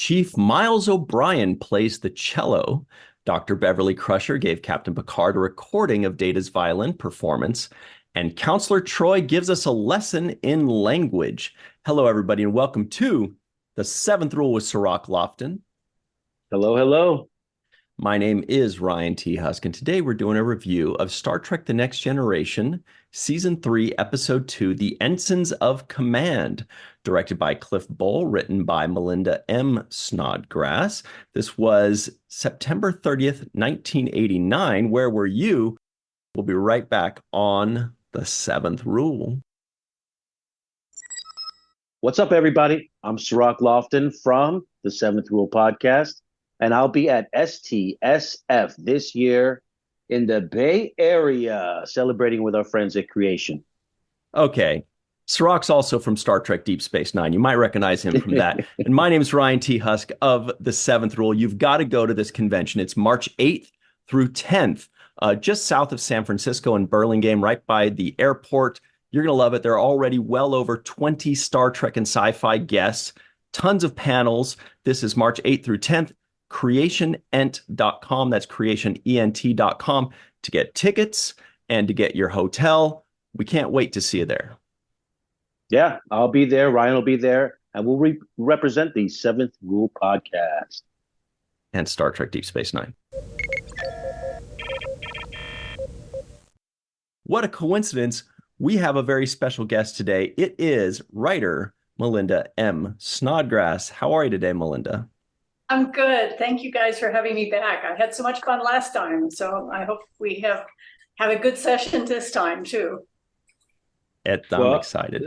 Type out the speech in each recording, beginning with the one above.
Chief Miles O'Brien plays the cello. Dr. Beverly Crusher gave Captain Picard a recording of Data's violin performance. And Counselor Troy gives us a lesson in language. Hello, everybody, and welcome to The Seventh Rule with Cirroc Lofton. Hello, hello. My name is Ryan T. Husk, and today we're doing a review of Star Trek The Next Generation, Season 3, Episode 2, The Ensigns of Command, directed by Cliff Bole, written by Melinda M. Snodgrass. This was September 30th, 1989. Where were you? We'll be right back on The Seventh Rule. What's up, everybody? I'm Cirroc Lofton from the Seventh Rule podcast, and I'll be at STSF this year in the Bay Area, celebrating with our friends at Creation. Okay. Cirroc's also from Star Trek Deep Space Nine. You might recognize him from that. And my name is Ryan T. Husk of The Seventh Rule. You've got to go to this convention. It's March 8th through 10th, just south of San Francisco in Burlingame, right by the airport. You're going to love it. There are already well over 20 Star Trek and sci-fi guests, tons of panels. This is March 8th through 10th. creationent.com. That's creationent.com to get tickets and to get your hotel. We can't wait to see you there. Yeah, I'll be there. Ryan will be there, and we'll represent the Seventh Rule podcast and Star Trek Deep Space Nine. What a coincidence. We have a very special guest today. It is writer Melinda M. Snodgrass. How are you today, Melinda? I'm good. Thank you guys for having me back. I had so much fun last time, so I hope we have a good session this time too. I'm excited.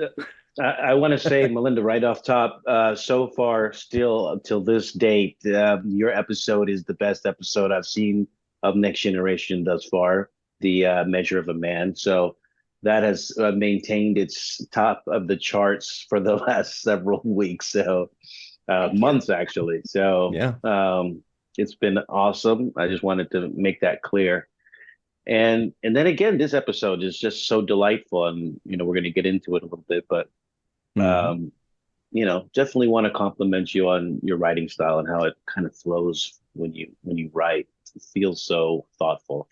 I want to say, Melinda, right off top, so far, still till this date, your episode is the best episode I've seen of Next Generation thus far, the Measure of a Man. So that has maintained its top of the charts for the last several weeks. So months, actually. So yeah, it's been awesome. I just wanted to make that clear. And then again, this episode is just so delightful, and we're going to get into it a little bit, but definitely want to compliment you on your writing style and how it kind of flows when you write. It feels so thoughtful.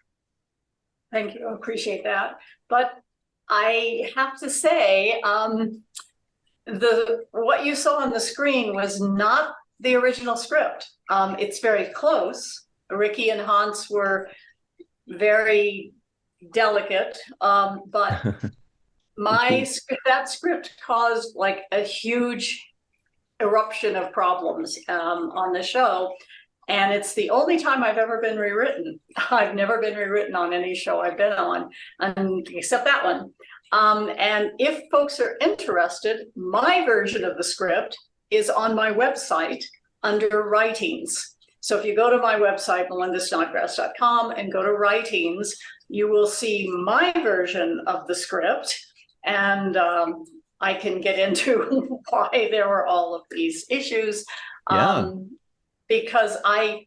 Thank you. I appreciate that. But I have to say, what you saw on the screen was not the original script. It's very close. Ricky and Hans were very delicate, but that script caused like a huge eruption of problems on the show, and it's the only time I've ever been rewritten. I've never been rewritten on any show I've been on, except that one. And if folks are interested, my version of the script is on my website under writings. So if you go to my website, melindasnodgrass.com, and go to writings, you will see my version of the script. And I can get into why there were all of these issues. Because I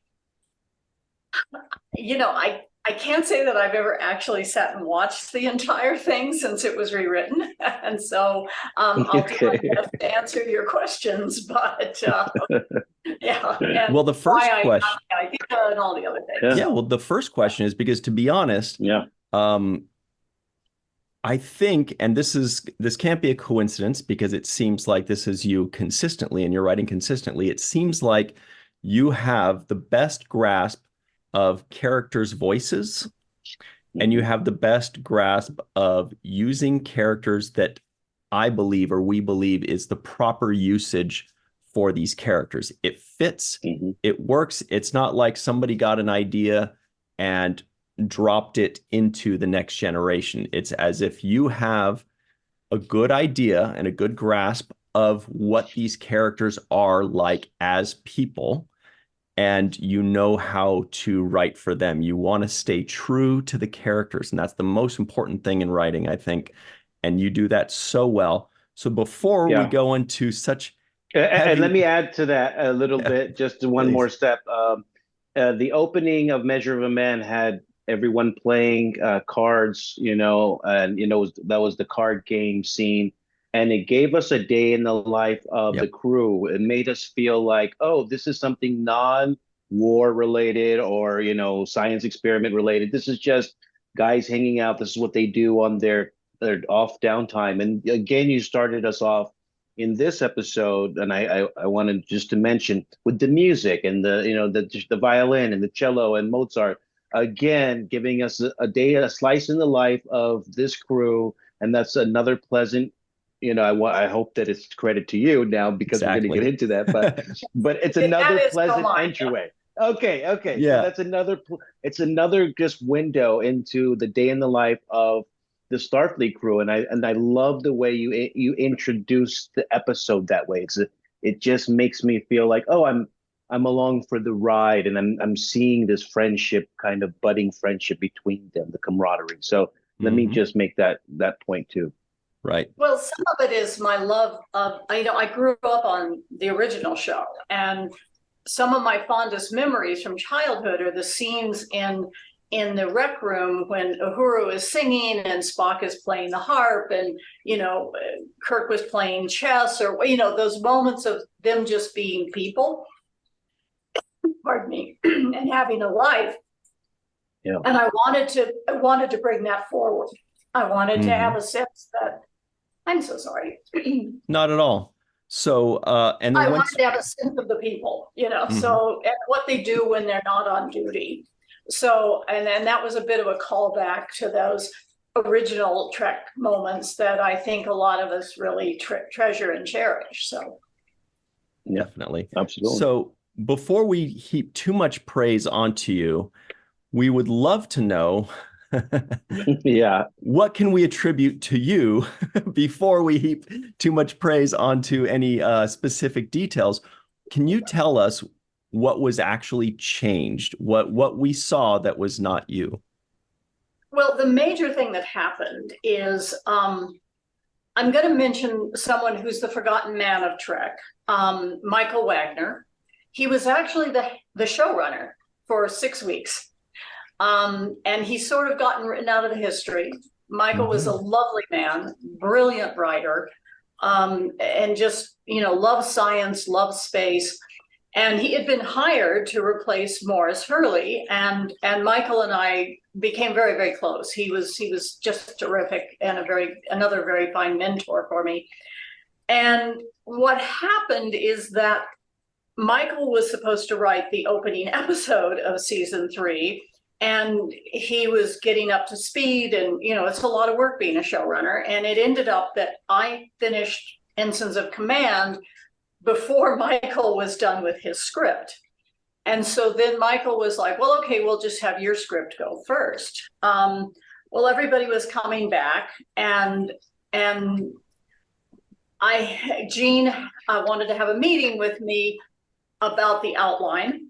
can't say that I've ever actually sat and watched the entire thing since it was rewritten. And so I'll do my best to answer your questions, but yeah. Well, the first question, and all the other things. Yeah. Well, the first question is because, to be honest, I think, and this can't be a coincidence because it seems like this is you consistently and you're writing consistently. It seems like you have the best grasp of characters' voices, and you have the best grasp of using characters that I believe, or we believe, is the proper usage for these characters. It fits, it works. It's not like somebody got an idea and dropped it into the Next Generation. It's as if you have a good idea and a good grasp of what these characters are like as people, and you know how to write for them. You want to stay true to the characters, and that's the most important thing in writing, I think. And you do that so well. So before we go into such and let me add to that a little bit, just one more step. The opening of Measure of a Man had everyone playing cards, and that was the card game scene. and it gave us a day in the life of Yep. the crew. It made us feel like, oh, this is something non-war related or, science experiment related. This is just guys hanging out. This is what they do on their off downtime. And again, you started us off in this episode, and I wanted just to mention with the music and the violin and the cello and Mozart, again giving us a slice in the life of this crew, and that's another pleasant. I hope that it's credit to you now because we're going to Exactly. get into that, but it's another pleasant entryway. Okay. Yeah. So that's it's another just window into the day in the life of the Starfleet crew, and I love the way you introduce the episode that way. It just makes me feel like, oh, I'm along for the ride, and I'm seeing this friendship, kind of budding friendship between them, the camaraderie. So let me just make that point too. Right. Well, some of it is my love of, I grew up on the original show, and some of my fondest memories from childhood are the scenes in the rec room when Uhuru is singing and Spock is playing the harp, and Kirk was playing chess, or those moments of them just being people, pardon me, and having a life. Yeah. And I wanted to bring that forward. I wanted to have a sense that I'm so sorry. Not at all. So, and I wanted to have a sense of the people, so, and what they do when they're not on duty. So, and then that was a bit of a callback to those original Trek moments that I think a lot of us really treasure and cherish. So, definitely. Absolutely. So, before we heap too much praise onto you, we would love to know yeah, what can we attribute to you before we heap too much praise onto any specific details. Can you tell us what was actually changed, what we saw that was not you? Well, the major thing that happened is I'm going to mention someone who's the forgotten man of Trek, Michael Wagner. He was actually the showrunner for 6 weeks. And he's sort of gotten written out of the history. Michael was a lovely man, brilliant writer, and just, loved science, loved space. And he had been hired to replace Morris Hurley, and Michael and I became very, very close. He was just terrific and another very fine mentor for me. And what happened is that Michael was supposed to write the opening episode of season 3. And he was getting up to speed, and it's a lot of work being a showrunner. And it ended up that I finished Ensigns of Command before Michael was done with his script. And so then Michael was like, well, okay, we'll just have your script go first. Well, everybody was coming back, and Gene wanted to have a meeting with me about the outline.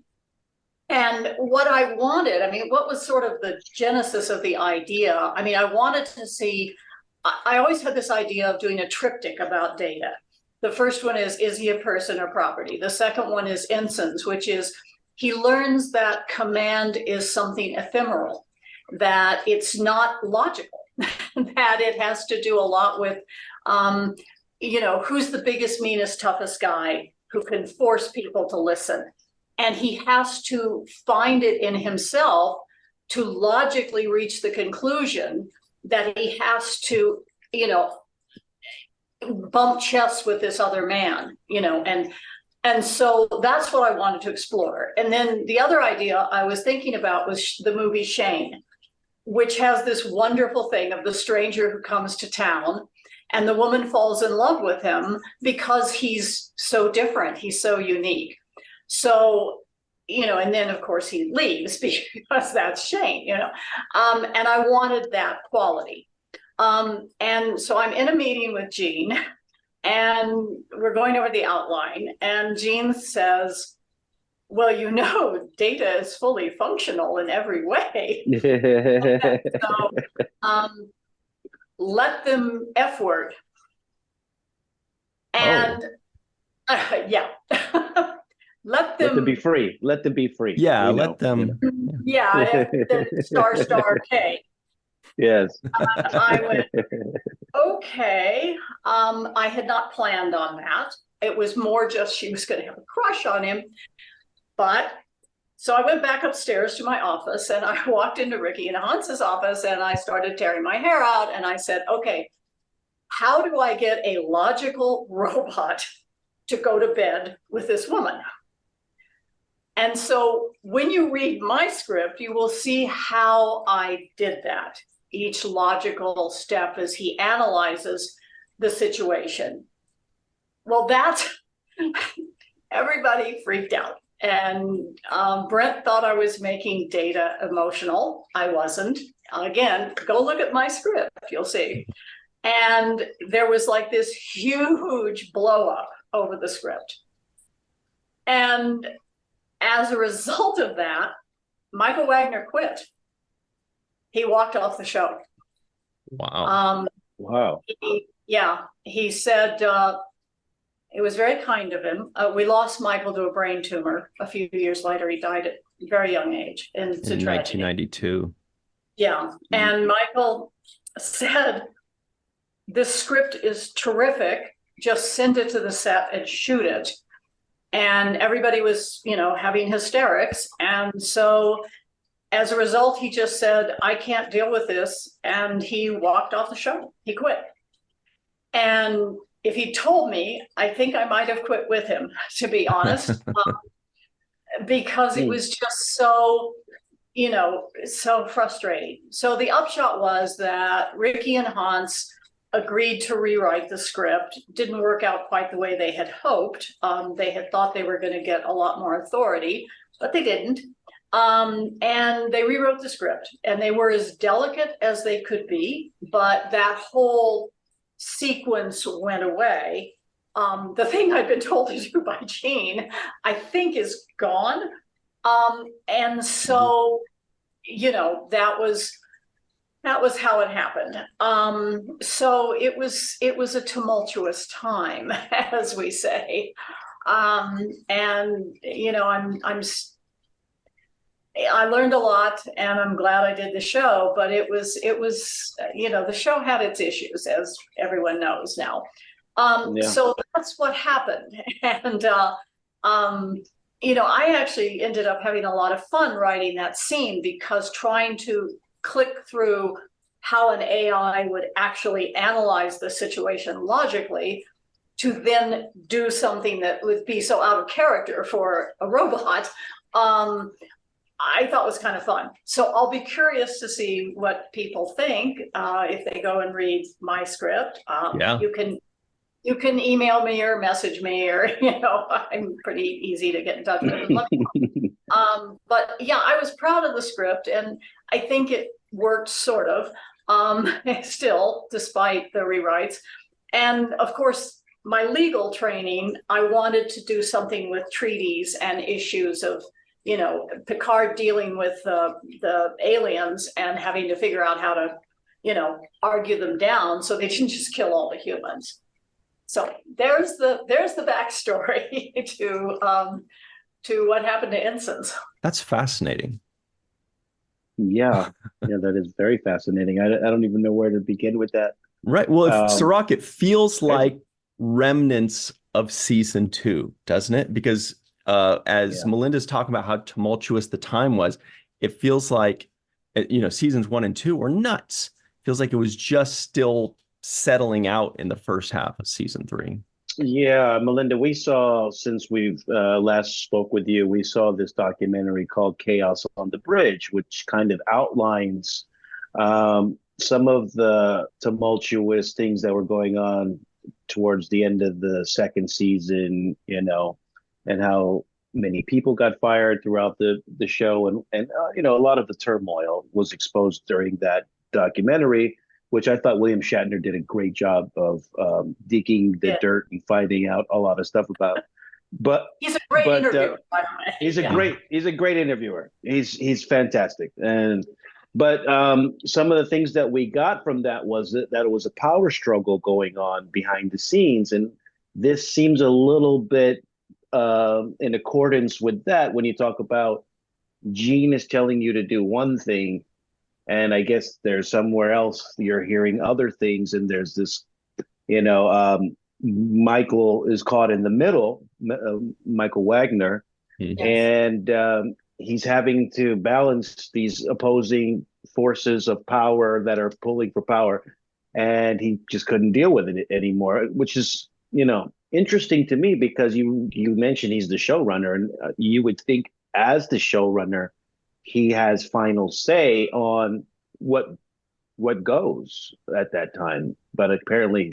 And what I wanted, what was sort of the genesis of the idea? I wanted to see, I always had this idea of doing a triptych about Data. The first one is he a person or property? The second one is Ensigns, which is he learns that command is something ephemeral, that it's not logical, that it has to do a lot with, who's the biggest, meanest, toughest guy who can force people to listen. And he has to find it in himself to logically reach the conclusion that he has to, bump chests with this other man, and so that's what I wanted to explore. And then the other idea I was thinking about was the movie Shane, which has this wonderful thing of the stranger who comes to town, and the woman falls in love with him because he's so different, he's so unique. So, and then of course he leaves because that's Shane, and I wanted that quality. And so I'm in a meeting with Gene, and we're going over the outline, and Gene says, well, Data is fully functional in every way. So, let them F word. And yeah. Let them be free. Let them be free. Yeah, let them. Yeah, star K. Yes. I went, okay. I had not planned on that. It was more just she was going to have a crush on him. But so I went back upstairs to my office and I walked into Ricky and Hans's office and I started tearing my hair out. And I said, okay, how do I get a logical robot to go to bed with this woman? And so when you read my script, you will see how I did that. Each logical step as he analyzes the situation. Well, that's, everybody freaked out. And Brent thought I was making Data emotional. I wasn't. Again, go look at my script, you'll see. And there was like this huge blow up over the script. And as a result of that, Michael Wagner quit. He walked off the show. Wow. Wow. He said, it was very kind of him. We lost Michael to a brain tumor. A few years later, he died at a very young age. In 1992. Yeah. And Michael said, this script is terrific. Just send it to the set and shoot it. And everybody was, having hysterics. And so as a result, he just said, I can't deal with this. And he walked off the show. He quit. And if he told me, I think I might have quit with him, to be honest, because it was just so, so frustrating. So the upshot was that Ricky and Hans agreed to rewrite the script. Didn't work out quite the way they had hoped. They had thought they were going to get a lot more authority, but they didn't. And they rewrote the script, and they were as delicate as they could be, but that whole sequence went away. The thing I'd been told to do by Gene, I think, is gone. And so, that was how it happened. So it was a tumultuous time, as we say. I learned a lot, and I'm glad I did the show, but it was, the show had its issues, as everyone knows now. So that's what happened. And, I actually ended up having a lot of fun writing that scene, because trying to click through how an AI would actually analyze the situation logically to then do something that would be so out of character for a robot, I thought was kind of fun. So I'll be curious to see what people think if they go and read my script. You can email me or message me, or I'm pretty easy to get in touch with. But yeah, I was proud of the script, and I think it worked sort of still, despite the rewrites. And of course, my legal training, I wanted to do something with treaties and issues of Picard dealing with the aliens and having to figure out how to, argue them down so they didn't just kill all the humans. So there's the backstory to what happened to Ensigns. That's fascinating. Yeah, that is very fascinating. I don't even know where to begin with that. Right. Well, Cirroc, it feels like remnants of season 2, doesn't it? Because as Melinda's talking about how tumultuous the time was, it feels like, seasons 1 and 2 were nuts. Feels like it was just still settling out in the first half of season 3. Yeah, Melinda, we saw, since we've last spoke with you, we saw this documentary called Chaos on the Bridge, which kind of outlines some of the tumultuous things that were going on towards the end of the second season, and how many people got fired throughout the show. And a lot of the turmoil was exposed during that documentary, which I thought William Shatner did a great job of digging the dirt and finding out a lot of stuff about. But he's a great interviewer, by the way. He's a great interviewer. He's fantastic. But some of the things that we got from that was that it was a power struggle going on behind the scenes, and this seems a little bit in accordance with that when you talk about Gene is telling you to do one thing, and I guess there's somewhere else you're hearing other things, and there's this, Michael is caught in the middle, Michael Wagner, Mhm. and he's having to balance these opposing forces of power that are pulling for power, and he just couldn't deal with it anymore, which is, interesting to me, because you mentioned he's the showrunner, and you would think as the showrunner he has final say on what goes at that time, but apparently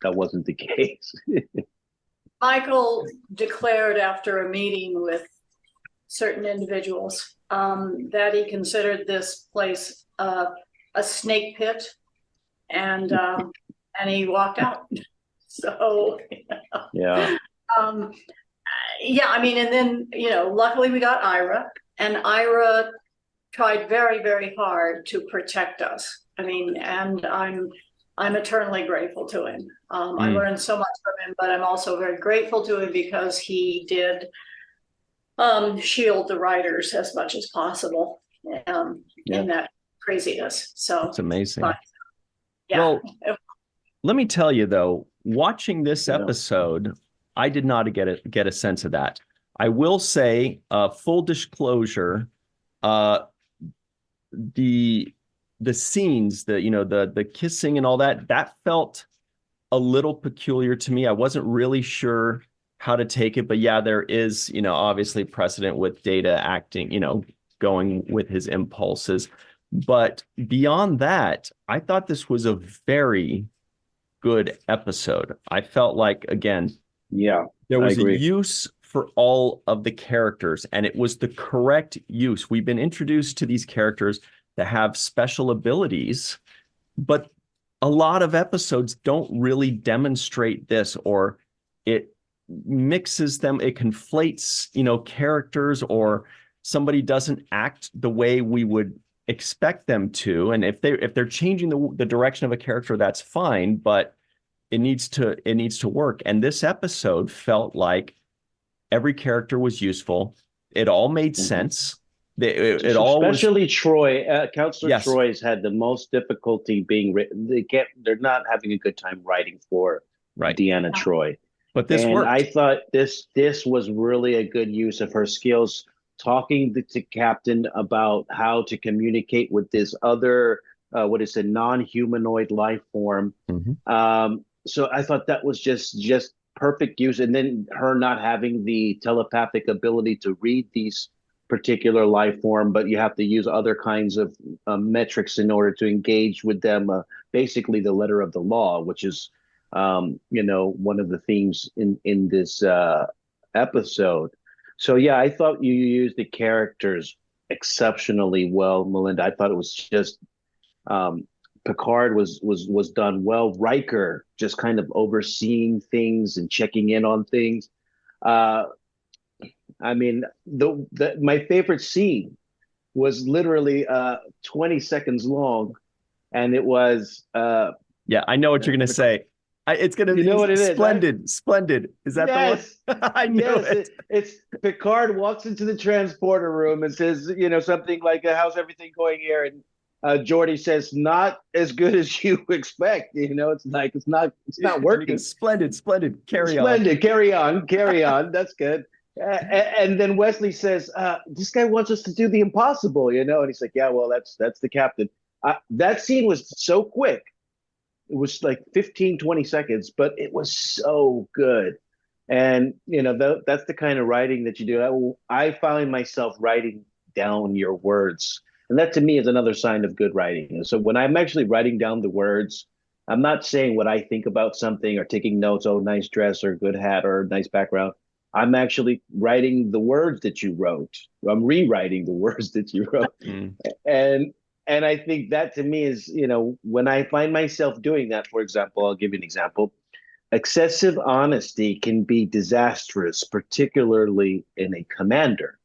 that wasn't the case. Michael declared after a meeting with certain individuals that he considered this place a snake pit, and he walked out. So Yeah. yeah, I mean, and then luckily we got Ira, and Ira tried very, very hard to protect us. I mean, and I'm eternally grateful to him. I learned so much from him, but I'm also very grateful to him because he did shield the writers as much as possible in that craziness. So It's amazing. But, yeah. Well, let me tell you though, watching this episode, I did not get a sense of that. I will say, full disclosure, the scenes, the kissing and all that felt a little peculiar to me. I wasn't really sure how to take it, but yeah, there is, obviously precedent with Data acting, going with his impulses. But beyond that, I thought this was a very good episode. I felt like, again, there was a use for all of the characters, and it was the correct use. We've been introduced to these characters that have special abilities, but a lot of episodes don't really demonstrate this, or it mixes them, it conflates, characters, or somebody doesn't act the way we would expect them to. And if they're changing the direction of a character, that's fine, but it needs to work. And this episode felt like every character was useful. It all made sense. It all was, especially Troy. Counselor Yes. Troy's had the most difficulty being written. They're not having a good time writing for right. Deanna Troy. But this worked. I thought this was really a good use of her skills, talking to Captain about how to communicate with this other, what is a non-humanoid life form. So I thought that was just perfect use. And then her not having the telepathic ability to read these particular life form, but you have to use other kinds of metrics in order to engage with them. Basically, the letter of the law, which is, one of the themes in this episode. So yeah, I thought you used the characters exceptionally well, Melinda. I thought it was just Picard was done well. Riker just kind of overseeing things and checking in on things. I mean, my favorite scene was literally 20 seconds long, and it was yeah, I know what you're gonna say. It's gonna be what it is, splendid, right? Splendid. Is that the one? I knew it. It's Picard walks into the transporter room and says, something like, "How's everything going here?" And Geordi says, "Not as good as you expect." It's like it's not working. Splendid. Carry on. That's good. And then Wesley says, "This guy wants us to do the impossible," and he's like, "Yeah, well, that's the captain." That scene was so quick. It was like 15, 20 seconds, but it was so good. And, that's the kind of writing that you do. I find myself writing down your words. And that to me is another sign of good writing. And so when I'm actually writing down the words, I'm not saying what I think about something or taking notes, oh, nice dress or good hat or nice background. I'm actually writing the words that you wrote. I'm rewriting the words that you wrote. And I think that to me is, when I find myself doing that, for example, I'll give you an example. Excessive honesty can be disastrous, particularly in a commander.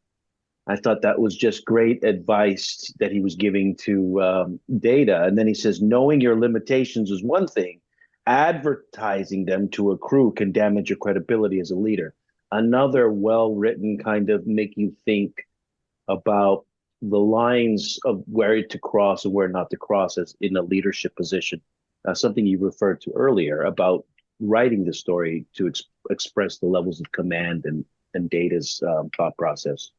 I thought that was just great advice that he was giving to Data. And then he says, knowing your limitations is one thing. Advertising them to a crew can damage your credibility as a leader. Another well-written kind of make you think about the lines of where to cross and where not to cross as in a leadership position. Something you referred to earlier about writing the story to express the levels of command and Data's thought process.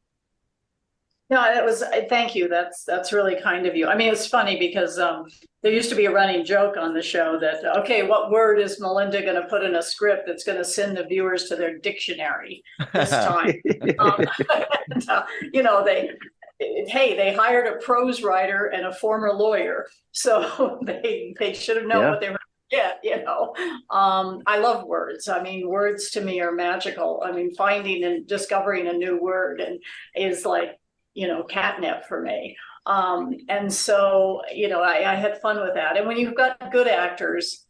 No, thank you. That's really kind of you. I mean, it's funny because there used to be a running joke on the show that, okay, what word is Melinda going to put in a script that's going to send the viewers to their dictionary this time? You know, they hired a prose writer and a former lawyer, so they should have known what they were. Yeah, you know, I love words. I mean, words to me are magical. I mean, finding and discovering a new word is like, you know, catnip for me. And so, you know, I had fun with that. And when you've got good actors,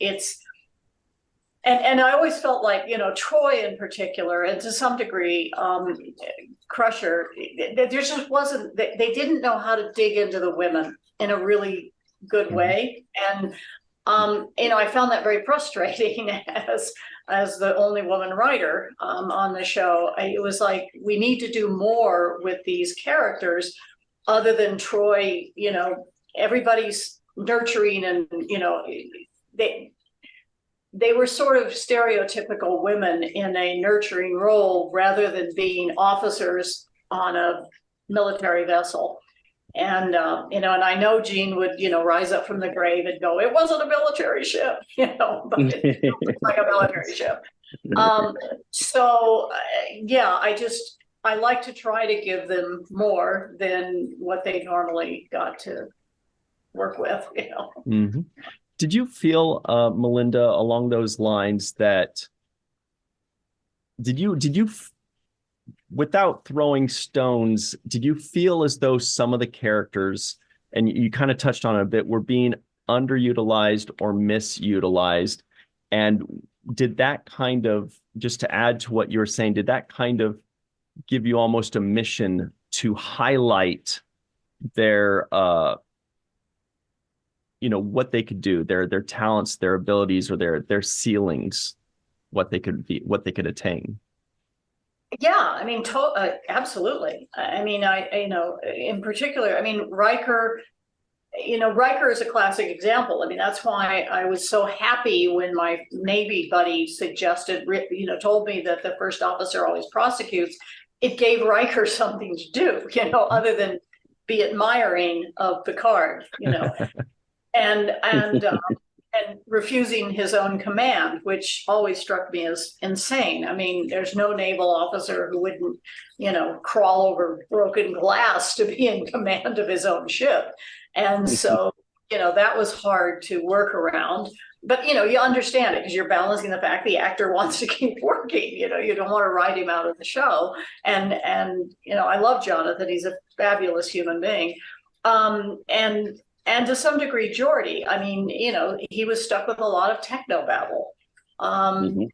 and I always felt like, you know, Troy in particular, and to some degree, Crusher, there just wasn't, they didn't know how to dig into the women in a really good way. And, you know, I found that very frustrating as the only woman writer on the show. It was like, we need to do more with these characters other than Troy. You know, everybody's nurturing and, you know, they were sort of stereotypical women in a nurturing role rather than being officers on a military vessel. And, you know, and I know Gene would, you know, rise up from the grave and go, it wasn't a military ship, you know, but it looked like a military ship. So, yeah, I like to try to give them more than what they normally got to work with, you know. Mm-hmm. Did you feel, Melinda, along those lines that, did you without throwing stones, did you feel as though some of the characters, and you kind of touched on it a bit, were being underutilized or misutilized? And did that kind of, just to add to what you were saying, did that kind of give you almost a mission to highlight their, you know, what they could do, their talents, their abilities, or their ceilings, what they could be, what they could attain? Yeah, I mean, absolutely. I mean, you know, in particular, I mean, Riker, you know, Riker is a classic example. I mean, that's why I was so happy when my Navy buddy suggested, you know, told me that the first officer always prosecutes. It gave Riker something to do, you know, other than be admiring of Picard, you know, and refusing his own command, which always struck me as insane. I mean, there's no naval officer who wouldn't, you know, crawl over broken glass to be in command of his own ship. And so, you know, that was hard to work around. But, you know, you understand it because you're balancing the fact the actor wants to keep working. You know, you don't want to write him out of the show. And you know, I love Jonathan. He's a fabulous human being. And to some degree, Geordi, I mean, you know, he was stuck with a lot of technobabble. And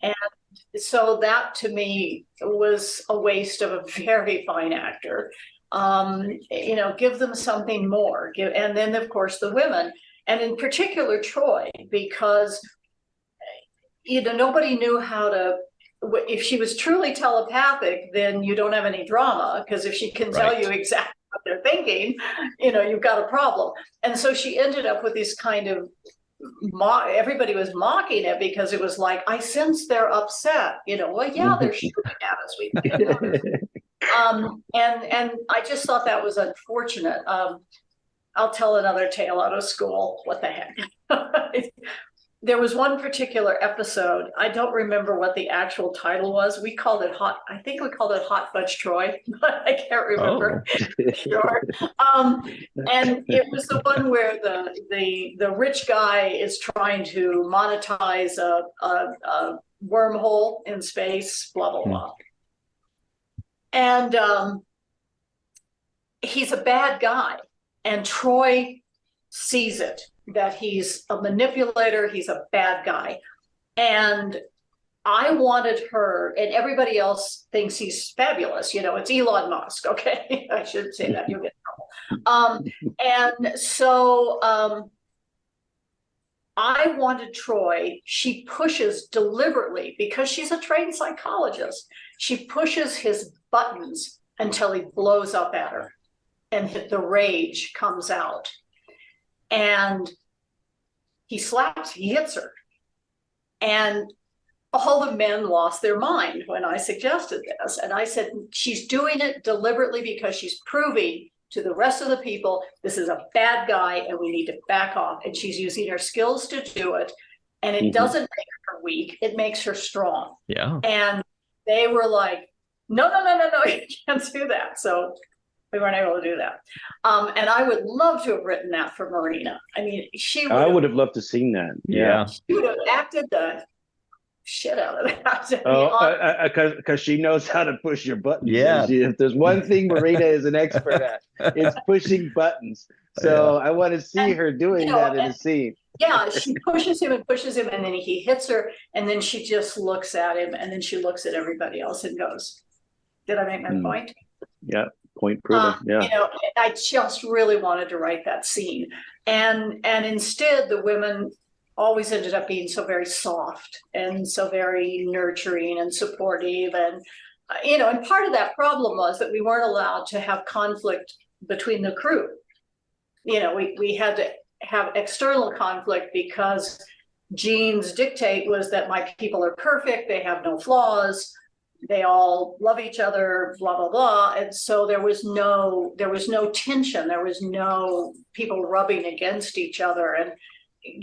so that to me was a waste of a very fine actor. You know, give them something more. And then, of course, the women, and in particular, Troy, because, you know, nobody knew how to, if she was truly telepathic, then you don't have any drama, because if she can tell you exactly what they're thinking, you know, you've got a problem. And so she ended up with this kind of everybody was mocking it because it was like, I sense they're upset, you know, well, yeah, they're shooting at us. We and I just thought that was unfortunate. I'll tell another tale out of school. What the heck? There was one particular episode. I don't remember what the actual title was. We called it I think we called it Hot Fudge Troy, but I can't remember. Sure. And it was the one where the rich guy is trying to monetize a wormhole in space, blah, blah, blah. And he's a bad guy. And Troy sees it, that he's a manipulator, he's a bad guy. And I wanted her, and everybody else thinks he's fabulous. You know, it's Elon Musk, okay? I shouldn't say that, you'll get in trouble. And so I wanted Troy, she pushes deliberately, because she's a trained psychologist, she pushes his buttons until he blows up at her. and the rage comes out. And he hits her. And all the men lost their mind when I suggested this. And I said, she's doing it deliberately because she's proving to the rest of the people, this is a bad guy and we need to back off. And she's using her skills to do it. And it doesn't make her weak, it makes her strong. Yeah. And they were like, no, you can't do that. So we weren't able to do that. And I would love to have written that for Marina. I mean, I would have loved to seen that. Yeah. She would have acted the shit out of that. Because she knows how to push your buttons. Yeah. If there's one thing Marina is an expert at, it's pushing buttons. So I want to see her doing that in a scene. Yeah, she pushes him, and then he hits her, and then she just looks at him, and then she looks at everybody else and goes, "Did I make my point?" Yeah, point proven. Yeah. I just really wanted to write that scene, and instead the women always ended up being so very soft and so very nurturing and supportive, and and part of that problem was that we weren't allowed to have conflict between the crew. We had to have external conflict because Jean's dictate was that my people are perfect, they have no flaws, they all love each other, blah blah blah. And so there was no tension, there was no people rubbing against each other and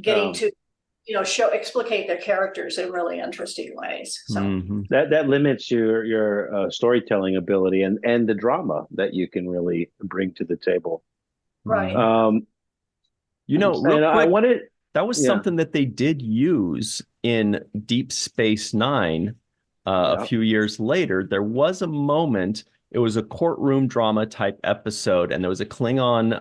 getting to explicate their characters in really interesting ways. So that limits your storytelling ability and the drama that you can really bring to the table. Right. Real quick, that was Yeah. something that they did use in Deep Space Nine a few years later. There was a moment, it was a courtroom drama type episode, and there was a Klingon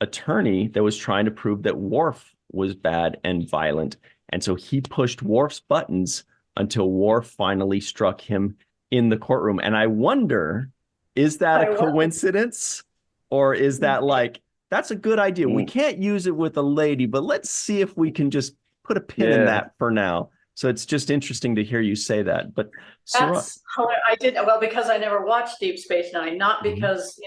attorney that was trying to prove that Worf was bad and violent. And so he pushed Worf's buttons until Worf finally struck him in the courtroom. And I wonder, is that a coincidence? Or is that like, that's a good idea. We can't use it with a lady, but let's see if we can just put a pin in that for now. So it's just interesting to hear you say that. But that's I did well because I never watched Deep Space Nine, not because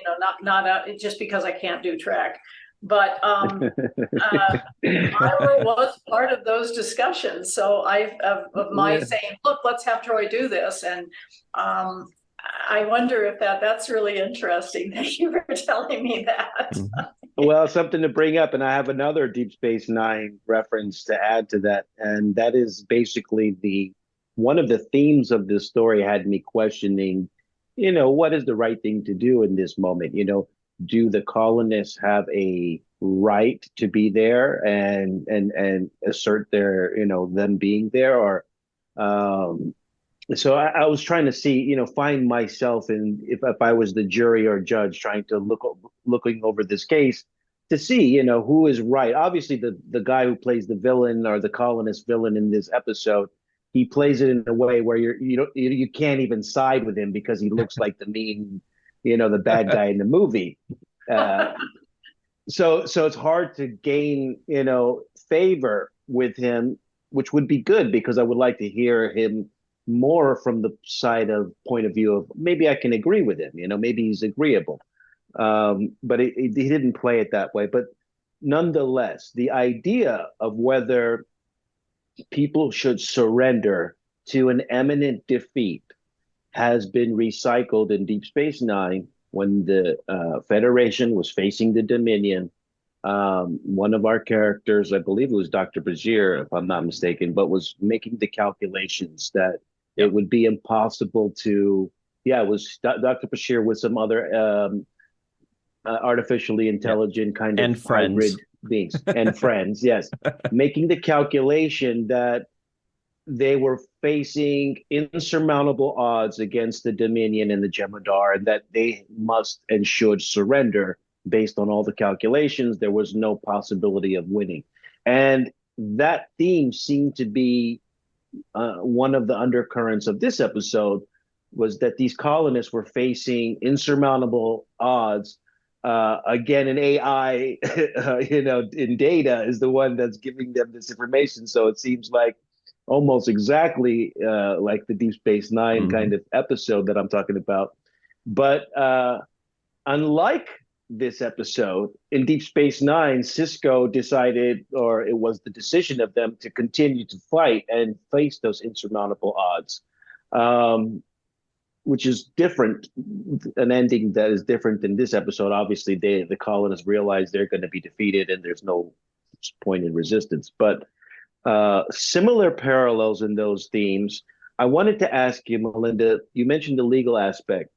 just because I can't do Trek, but I was part of those discussions. So of my saying, look, let's have Troy do this, and I wonder if that's really interesting. Thank you for telling me that. Well, something to bring up, and I have another Deep Space Nine reference to add to that, and that is basically one of the themes of this story had me questioning, what is the right thing to do in this moment? Do the colonists have a right to be there and assert their, them being there, or so I was trying to see, find myself in if I was the jury or judge trying to looking over this case to see, who is right. Obviously, the guy who plays the villain or the colonist villain in this episode, he plays it in a way where you can't even side with him because he looks like the mean, the bad guy in the movie. So it's hard to gain, favor with him, which would be good because I would like to hear him more from the point of view of maybe I can agree with him, maybe he's agreeable. But he didn't play it that way. But nonetheless, the idea of whether people should surrender to an imminent defeat has been recycled in Deep Space Nine when the Federation was facing the Dominion. One of our characters, I believe it was Dr. Bashir, if I'm not mistaken, but was making the calculations that it would be impossible to, it was Dr. Bashir with some other artificially intelligent kind of hybrid beings and friends, yes, making the calculation that they were facing insurmountable odds against the Dominion and the Jem'Hadar, and that they must and should surrender based on all the calculations. There was no possibility of winning. And that theme seemed to be one of the undercurrents of this episode, was that these colonists were facing insurmountable odds. Again, an AI, in data is the one that's giving them this information. So it seems like almost exactly like the Deep Space Nine kind of episode that I'm talking about. But unlike this episode, in Deep Space Nine, Sisko decided, or it was the decision of them to continue to fight and face those insurmountable odds, which is different, an ending that is different than this episode. Obviously, the colonists realize they're going to be defeated and there's no point in resistance. But similar parallels in those themes. I wanted to ask you, Melinda, you mentioned the legal aspect.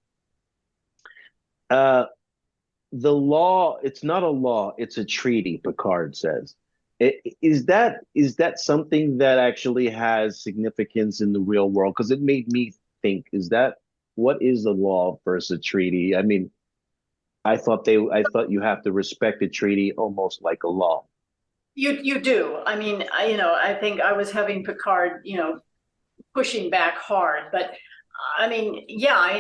The law, it's not a law, it's a treaty, Picard says. Is that something that actually has significance in the real world? Because it made me think, what is the law versus a treaty? I mean, I thought you have to respect a treaty almost like a law. You do. I mean, I think I was having Picard, pushing back hard, but I mean,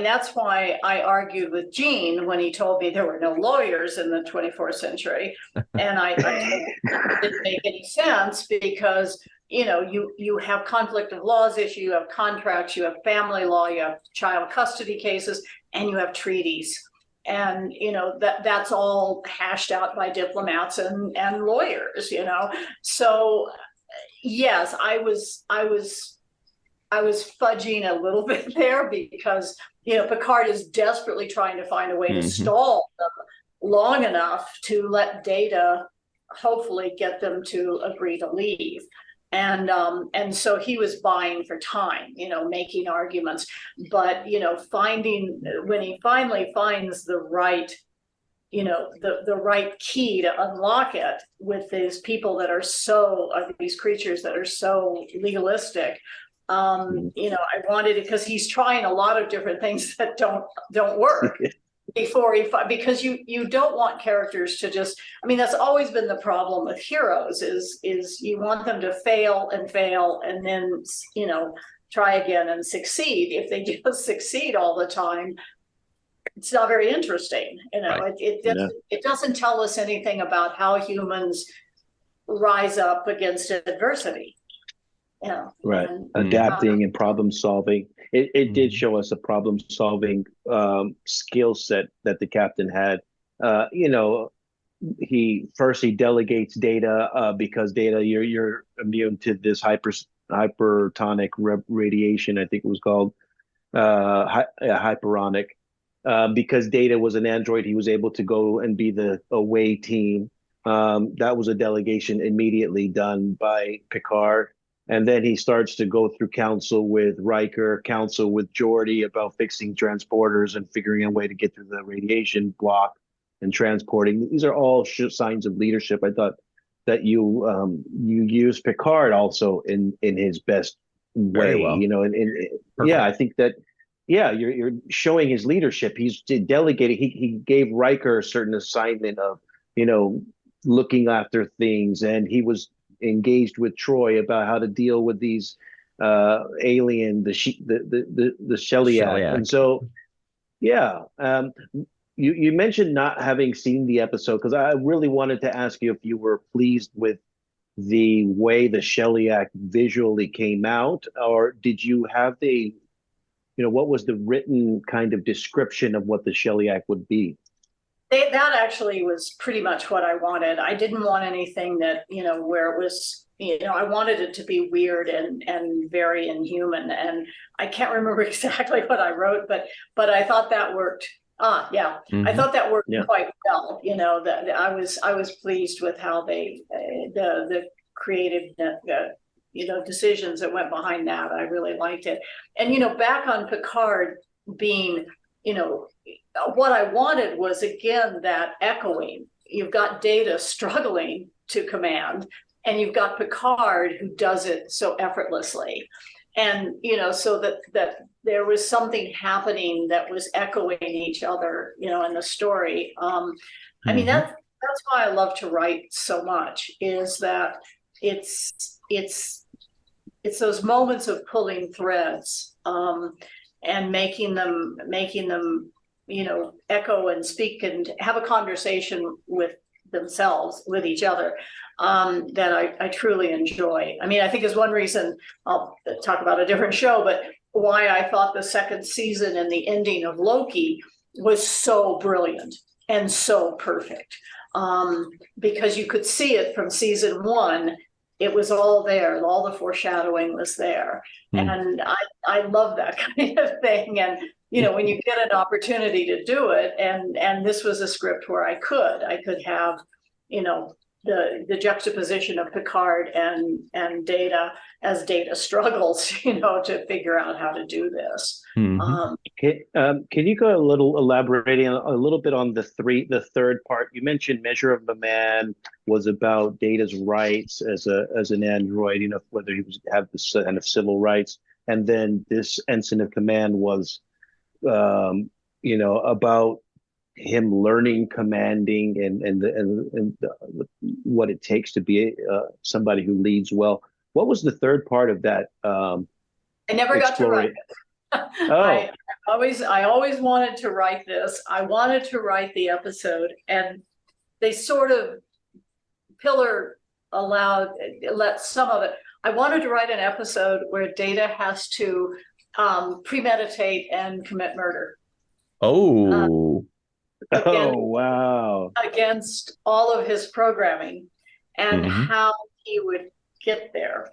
that's why I argued with Gene when he told me there were no lawyers in the 24th century. And I it didn't make any sense because, you have conflict of laws issue, you have contracts, you have family law, you have child custody cases, and you have treaties. And, that's all hashed out by diplomats and lawyers, So, yes, I was fudging a little bit there because, Picard is desperately trying to find a way to stall them long enough to let Data hopefully get them to agree to leave. And so he was buying for time, making arguments, but, when he finally finds the right, the right key to unlock it with these people that are these creatures that are so legalistic, I wanted it because he's trying a lot of different things that don't work because you don't want characters to just, that's always been the problem with heroes is you want them to fail and then, try again and succeed. If they just succeed all the time, it's not very interesting. Right. It doesn't tell us anything about how humans rise up against adversity. Right. Adapting and problem solving. It did show us a problem solving skill set that the captain had. He delegates Data because Data, you're immune to this hypertonic radiation, I think it was called, hyperonic. Because Data was an android, he was able to go and be the away team. That was a delegation immediately done by Picard. And then he starts to go through council with Riker, council with Geordi about fixing transporters and figuring out a way to get through the radiation block and transporting. These are all signs of leadership. I thought that you use Picard also in his best way. Very well. I think that you're showing his leadership. He's delegating. He gave Riker a certain assignment of looking after things, and he was engaged with Troy about how to deal with these alien, the Sheliak. And so, you mentioned not having seen the episode because I really wanted to ask you if you were pleased with the way the Sheliak visually came out, or did you have what was the written kind of description of what the Sheliak would be? That actually was pretty much what I wanted. I didn't want anything that, where it was, I wanted it to be weird and very inhuman. And I can't remember exactly what I wrote, but I thought that worked. I thought that worked quite well. That I was pleased with how they, the creative, decisions that went behind that. I really liked it. And, back on Picard being, what I wanted was, again, that echoing. You've got Data struggling to command, and you've got Picard who does it so effortlessly. And, so that there was something happening that was echoing each other, in the story. I mean, that's why I love to write so much, is that it's those moments of pulling threads and making them echo and speak and have a conversation with themselves, with each other, that I truly enjoy. I mean, I think is one reason, I'll talk about a different show, but why I thought the second season and the ending of Loki was so brilliant and so perfect, because you could see it from season one. It was all there. All the foreshadowing was there. And I love that kind of thing. And, when you get an opportunity to do it, and this was a script where I could have, the juxtaposition of Picard and Data as Data struggles, to figure out how to do this. Can you go elaborating a little bit on the third part? You mentioned Measure of a Man was about Data's rights as an android, whether he was have this kind of civil rights, and then this Ensign of Command was, about him learning commanding and what it takes to be somebody who leads well. What was the third part of that? I never got to write it. I always wanted to write this. I wanted to write the episode, and they sort of let some of it. I wanted to write an episode where Data has to premeditate and commit murder. Wow. Against all of his programming, and how he would get there.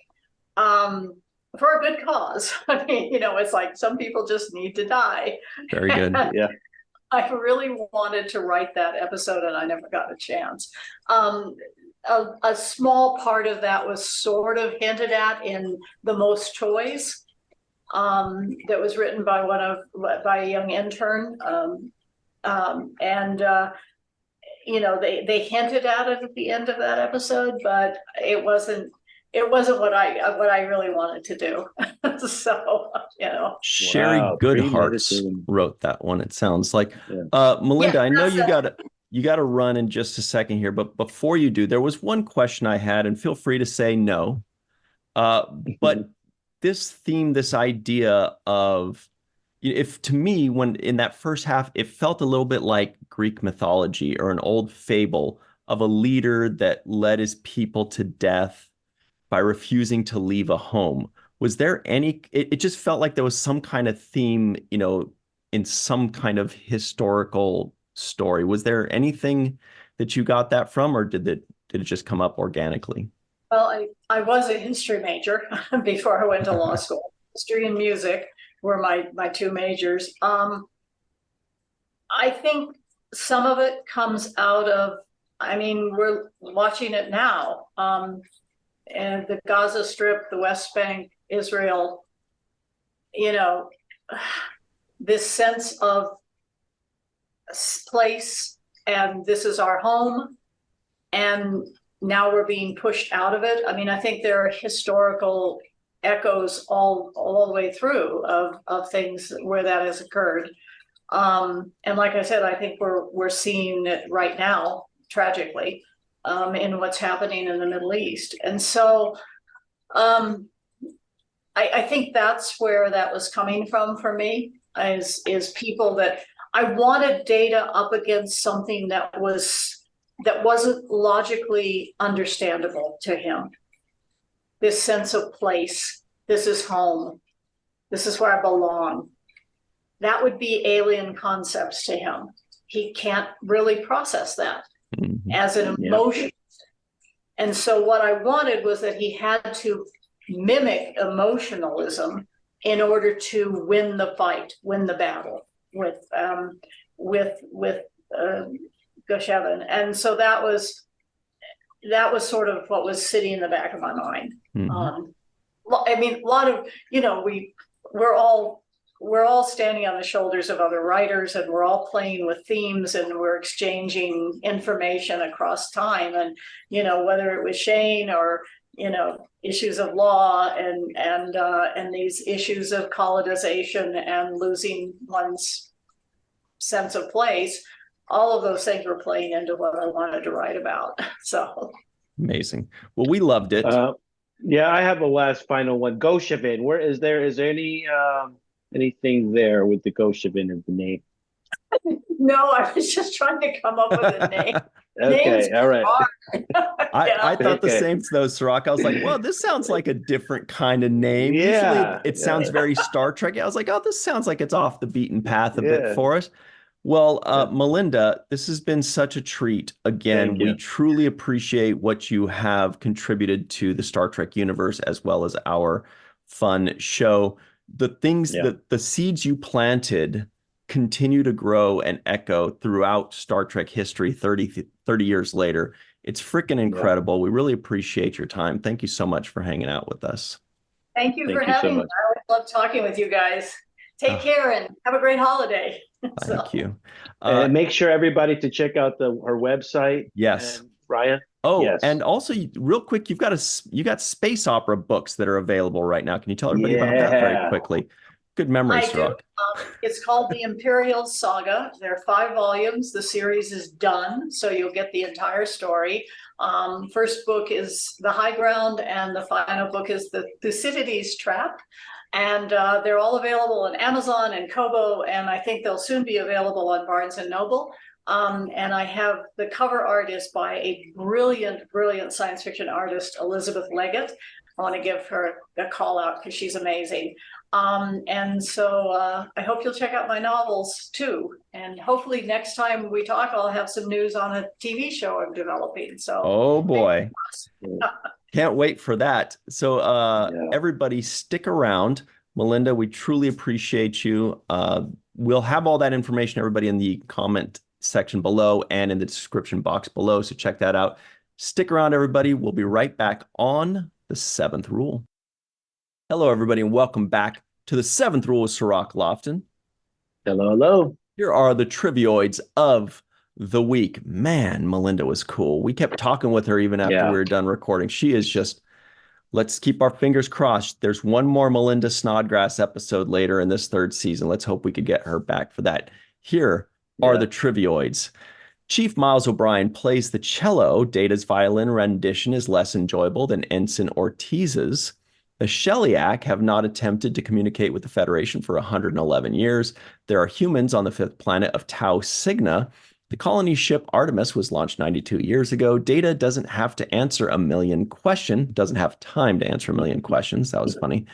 For a good cause. I mean, it's like some people just need to die. Very good. Yeah. I really wanted to write that episode, and I never got a chance. A small part of that was sort of hinted at in The Most Toys, that was written by a young intern. They hinted at it at the end of that episode, but it wasn't what I really wanted to do. So, Sherry Goodharts wrote that one, it sounds like. Melinda, I know you got to run in just a second here, but before you do, there was one question I had, and feel free to say no. But this theme, this idea of, if to me, when in that first half, it felt a little bit like Greek mythology or an old fable of a leader that led his people to death by refusing to leave a home. Was there it just felt like there was some kind of theme, in some kind of historical story. Was there anything that you got that from, or did it just come up organically? Well, I was a history major before I went to law school. History and music were my two majors. I think some of it comes out of, we're watching it now. And the Gaza Strip, the West Bank, Israel, this sense of place, and this is our home, and now we're being pushed out of it. I think there are historical echoes all the way through of things where that has occurred. And like I said, I think we're seeing it right now, tragically, in what's happening in the Middle East. And so I think that's where that was coming from for me, is people that I wanted Data up against something that wasn't logically understandable to him. This sense of place, this is home, this is where I belong. That would be alien concepts to him. He can't really process that as an emotion. And so what I wanted was that he had to mimic emotionalism in order to win the fight, win the battle with Goshevin. And so that was sort of what was sitting in the back of my mind. A lot of, we're all standing on the shoulders of other writers, and we're all playing with themes, and we're exchanging information across time. And, whether it was Shane or, issues of law and these issues of colonization and losing one's sense of place, all of those things were playing into what I wanted to write about. So amazing. Well, we loved it. I have a last final one. Goshevin. Where is there anything there with the Goshevin as the name? No, I was just trying to come up with a name. Okay, all right. I thought the same though, Cirroc. I was like, well, this sounds like a different kind of name. Usually it sounds very Star Trek. I was like, oh, this sounds like it's off the beaten path a bit for us. Well, Melinda, this has been such a treat. Again, Thank we you. truly appreciate what you have contributed to the Star Trek universe as well as our fun show. The things Yeah. that the seeds you planted continue to grow and echo throughout Star Trek history 30 years later. It's freaking incredible. We really appreciate your time. Thank you so much for hanging out with us. Thank you for Thank you so having me. much. I always love talking with you guys. Take Oh. care and have a great holiday. So, Thank you. And make sure everybody to check out her website. Yes. And Ryan. Oh, Yes. and also, real quick, you got space opera books that are available right now. Can you tell everybody about that very Yeah. quickly? Good memory, I do. Cirroc. It's called the Imperial Saga. There are 5 volumes. The series is done, so you'll get the entire story. First book is The High Ground, and the final book is the Thucydides Trap. And they're all available on Amazon and Kobo, and I think they'll soon be available on Barnes and Noble. And I have the cover art is by a brilliant, brilliant science fiction artist, Elizabeth Leggett. I want to give her a call out because she's amazing. And so I hope you'll check out my novels too. And hopefully next time we talk, I'll have some news on a TV show I'm developing. So, Oh boy, can't wait for that. So everybody stick around. Melinda, we truly appreciate you. We'll have all that information, everybody, in the comment section below and in the description box below. So check that out. Stick around, everybody. We'll be right back on the 7th Rule. Hello, everybody, and welcome back to the 7th Rule with Cirroc Lofton. Hello, hello. Here are the trivioids of the week. Man, Melinda was cool. We kept talking with her even after we were done recording. She is just, let's keep our fingers crossed. There's one more Melinda Snodgrass episode later in this 3rd season. Let's hope we could get her back for that. Here are the trivioids. Chief Miles O'Brien plays the cello. Data's violin rendition is less enjoyable than Ensign Ortiz's. The Sheliak have not attempted to communicate with the Federation for 111 years. There are humans on the 5th planet of Tau Cygna. The colony ship Artemis was launched 92 years ago. Data doesn't have to answer a million questions, doesn't have time to answer a million questions. That was funny.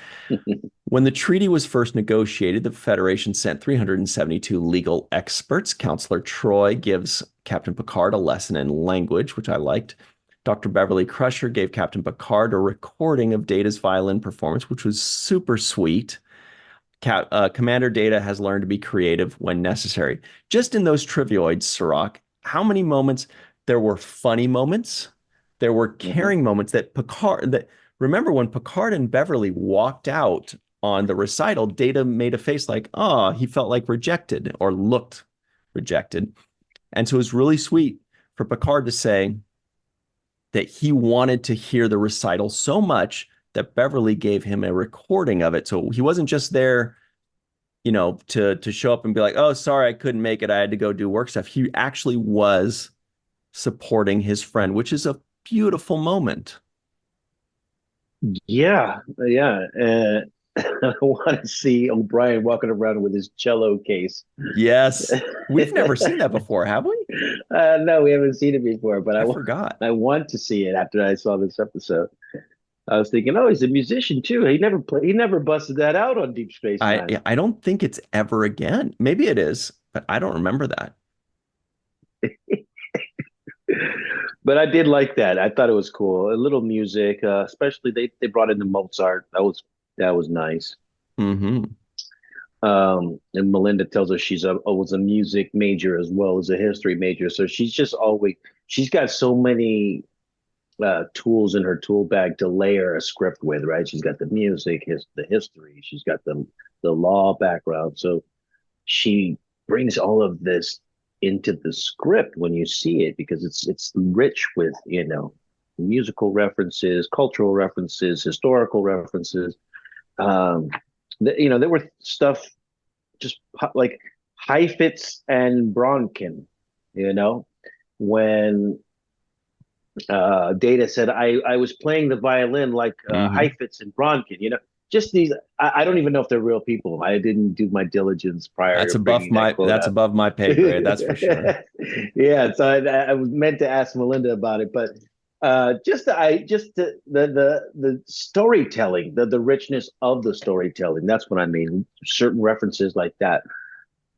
When the treaty was first negotiated, the Federation sent 372 legal experts. Counselor Troy gives Captain Picard a lesson in language, which I liked. Dr. Beverly Crusher gave Captain Picard a recording of Data's violin performance, which was super sweet. Commander Data has learned to be creative when necessary. Just in those trivioids, Cirroc, how many moments? There were funny moments. There were caring moments that remember when Picard and Beverly walked out on the recital, Data made a face like, oh, he felt like rejected or looked rejected. And so it was really sweet for Picard to say that he wanted to hear the recital so much that Beverly gave him a recording of it. So he wasn't just there, to show up and be like, oh, sorry, I couldn't make it. I had to go do work stuff. He actually was supporting his friend, which is a beautiful moment. Yeah. I want to see O'Brien walking around with his cello case. Yes. We've never seen that before, have we? No, we haven't seen it before, but I forgot. I want to see it after I saw this episode. I was thinking, oh, he's a musician too. He never busted that out on Deep Space Nine. I don't think it's ever again. Maybe it is, but I don't remember that. But I did like that. I thought it was cool. A little music, especially they brought in the Mozart. That was nice. Mm-hmm. And Melinda tells us she's was a music major as well as a history major. So she's got so many tools in her tool bag to layer a script with, right? She's got the music, the history, she's got the law background. So she brings all of this into the script when you see it, because it's rich with, musical references, cultural references, historical references. There were stuff just like Heifetz and Bronkin, when Data said, I was playing the violin like Heifetz and Bronkin, just these, I don't even know if they're real people. I didn't do my diligence prior. That's above my pay grade. That's for sure. Yeah. So I was meant to ask Melinda about it, but the storytelling, the richness of the storytelling. That's what I mean. Certain references like that.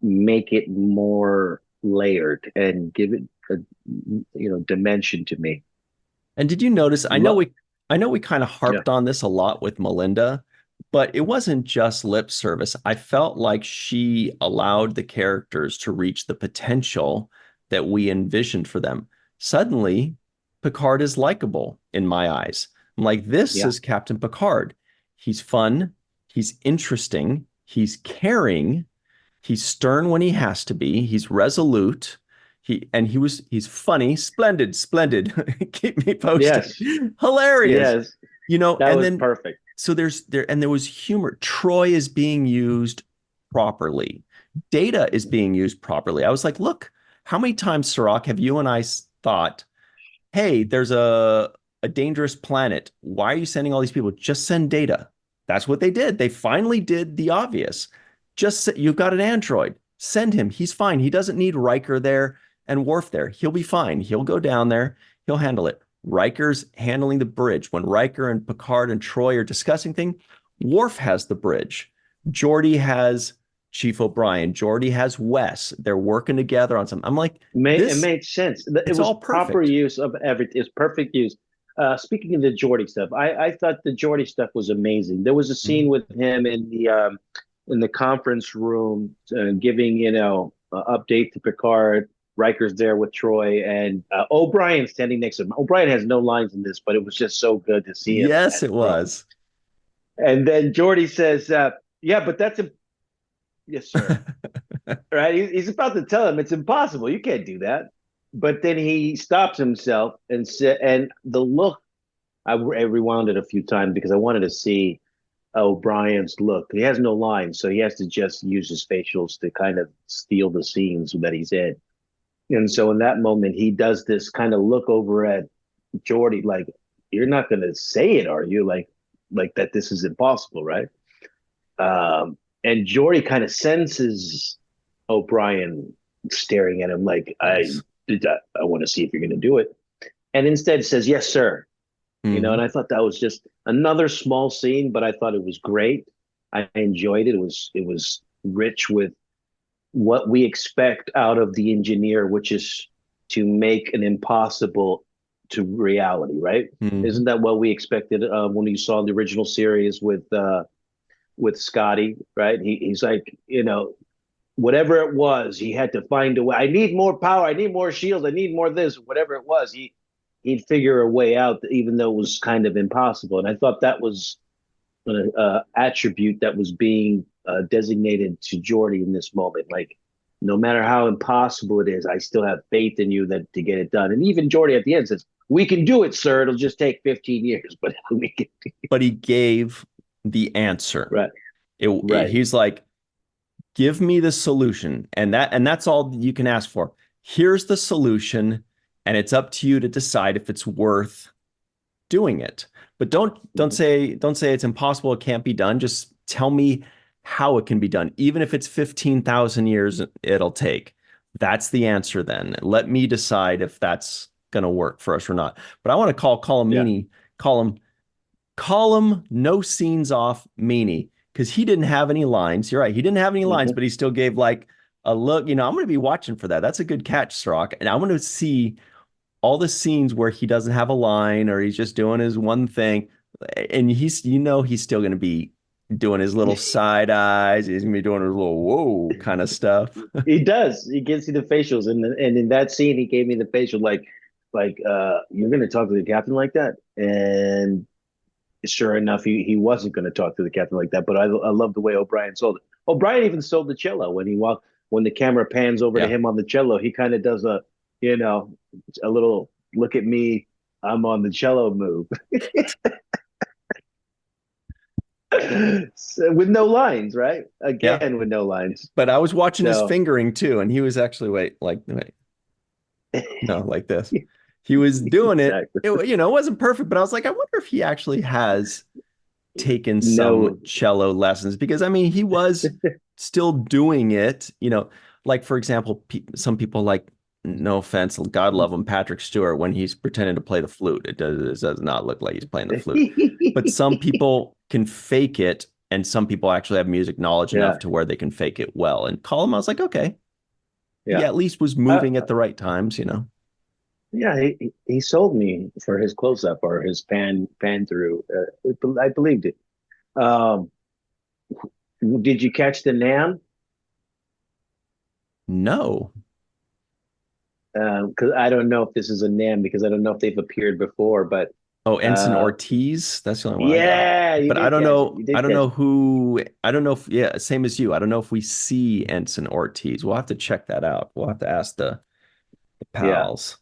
make it more layered and give it a dimension to me. And did you notice, I know we kind of Yeah. harped on this a lot with Melinda, but it wasn't just lip service. I felt like she allowed the characters to reach the potential that we envisioned for them. Suddenly, Picard is likable in my eyes. I'm like, this Yeah. is Captain Picard. He's fun, he's interesting, he's caring, he's stern when he has to be, he's resolute. He's funny, splendid. Keep me posted. Yes. Hilarious. Yes. And That was then perfect. so there was humor. Troy is being used properly. Data is being used properly. I was like, look, how many times, Cirroc, have you and I thought, hey, there's a dangerous planet. Why are you sending all these people? Just send data. That's what they did. They finally did the obvious. You've got an android. Send him. He's fine. He doesn't need Riker there and Worf there. He'll be fine. He'll go down there. He'll handle it. Riker's handling the bridge. When Riker and Picard and Troy are discussing things, Worf has the bridge. Geordi has Chief O'Brien. Geordi has Wes. They're working together on something. I'm like, It made sense. It was all proper perfect. use of everything. It's perfect use. Speaking of the Geordi stuff, I thought the Geordi stuff was amazing. There was a scene with him in the conference room giving update to Picard. Riker's there with Troy and O'Brien standing next to him. O'Brien has no lines in this, but it was just so good to see him. Yes, it was. And then Geordi says, "Yeah, but that's a yes, sir." Right? He's about to tell him it's impossible. You can't do that. But then he stops himself and said, and the look, I rewound it a few times because I wanted to see O'Brien's look. He has no lines, so he has to just use his facials to kind of steal the scenes that he's in. And so in that moment, he does this kind of look over at Geordi, like, you're not going to say it, are you? Like that this is impossible, right? And Geordi kind of senses O'Brien staring at him like, I want to see if you're going to do it. And instead says, yes, sir. Mm-hmm. And I thought that was just another small scene, but I thought it was great. I enjoyed it. It was rich with what we expect out of the engineer, which is to make an impossible to reality, right? Mm-hmm. Isn't that what we expected when you saw the original series with Scotty, right? He's like, whatever it was, he had to find a way. I need more power. I need more shields. I need more this, whatever it was. He'd figure a way out, even though it was kind of impossible. And I thought that was an attribute that was being designated to Geordi in this moment. Like, no matter how impossible it is, I still have faith in you to get it done. And even Geordi at the end says, we can do it, sir. It'll just take 15 years, but we can. But he gave the answer. Right. He's like, give me the solution. And that's all you can ask for. Here's the solution. And it's up to you to decide if it's worth doing it. But don't say it's impossible, it can't be done. Just tell me how it can be done. Even if it's 15,000 years it'll take. That's the answer then. Let me decide if that's going to work for us or not. But I want to call him Meanie, call him no scenes off Meanie, because he didn't have any lines. You're right. He didn't have any lines, but he still gave like a look. I'm going to be watching for that. That's a good catch, Cirroc. And I want to see all the scenes where he doesn't have a line or he's just doing his one thing. And he's still going to be doing his little side eyes. He's going to be doing his little whoa kind of stuff. He does. He gives you the facials. And in that scene, he gave me the facial like you're going to talk to the captain like that? And sure enough, he wasn't going to talk to the captain like that. But I love the way O'Brien sold it. O'Brien even sold the cello when the camera pans over to him on the cello. He kind of does a little look at me, I'm on the cello move. So, with no lines, right? Again, with no lines. But I was watching his fingering too, and he was actually like this. He was doing Exactly. it wasn't perfect, but I was like, I wonder if he actually has taken some cello lessons, because he was still doing it, like, for example, some people, like, no offense, God love him, Patrick Stewart, when he's pretending to play the flute, it does not look like he's playing the flute. But some people can fake it And some people actually have music knowledge enough Yeah. to where they can fake it well. And Colum, I was like, okay, Yeah. at least was moving at the right times, you know. Yeah, he sold me for his close up or his pan through. I believed it. Um, did you catch the Nam? No. Because I don't know if this is a Nam because I don't know if they've appeared before. But Oh, Ensign uh, Ortiz. That's the only one I got. yeah, you But I did don't catch it. know. You did I don't catch know it. who. I don't know if. Yeah, same as you. I don't know if we see Ensign Ortiz. We'll have to check that out. We'll have to ask the Yeah, pals.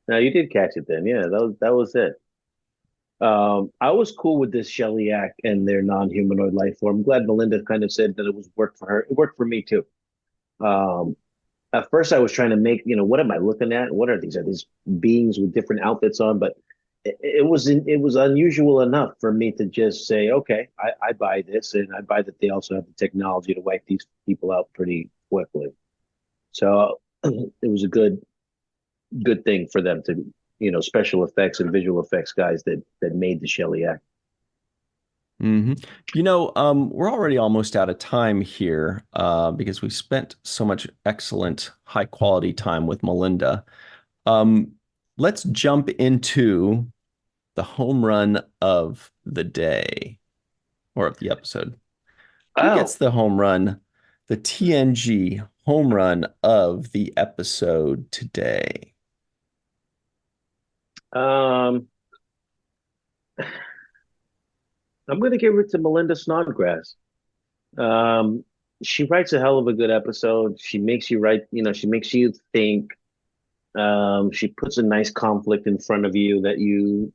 no, you did catch it then. Yeah, that was it. I was cool with this Sheliak and their non-humanoid life form. I'm glad Melinda kind of said that it was worked for her. It worked for me too. Um, at first, I was trying to make, what am I looking at? What are these? Are these beings with different outfits on? But it was unusual enough for me to just say, okay, I buy this, and I buy that they also have the technology to wipe these people out pretty quickly. So it was a good thing for them to, special effects and visual effects guys that made the Sheliak. hmm we're already almost out of time here because we spent so much excellent, high quality time with Melinda. Um, let's jump into the home run of the day or of the episode. Who gets Oh, the home run, the TNG home run of the episode today? um, I'm going to give it to Melinda Snodgrass. Um, she writes a hell of a good episode. She makes you write, she makes you think. She puts a nice conflict in front of you that you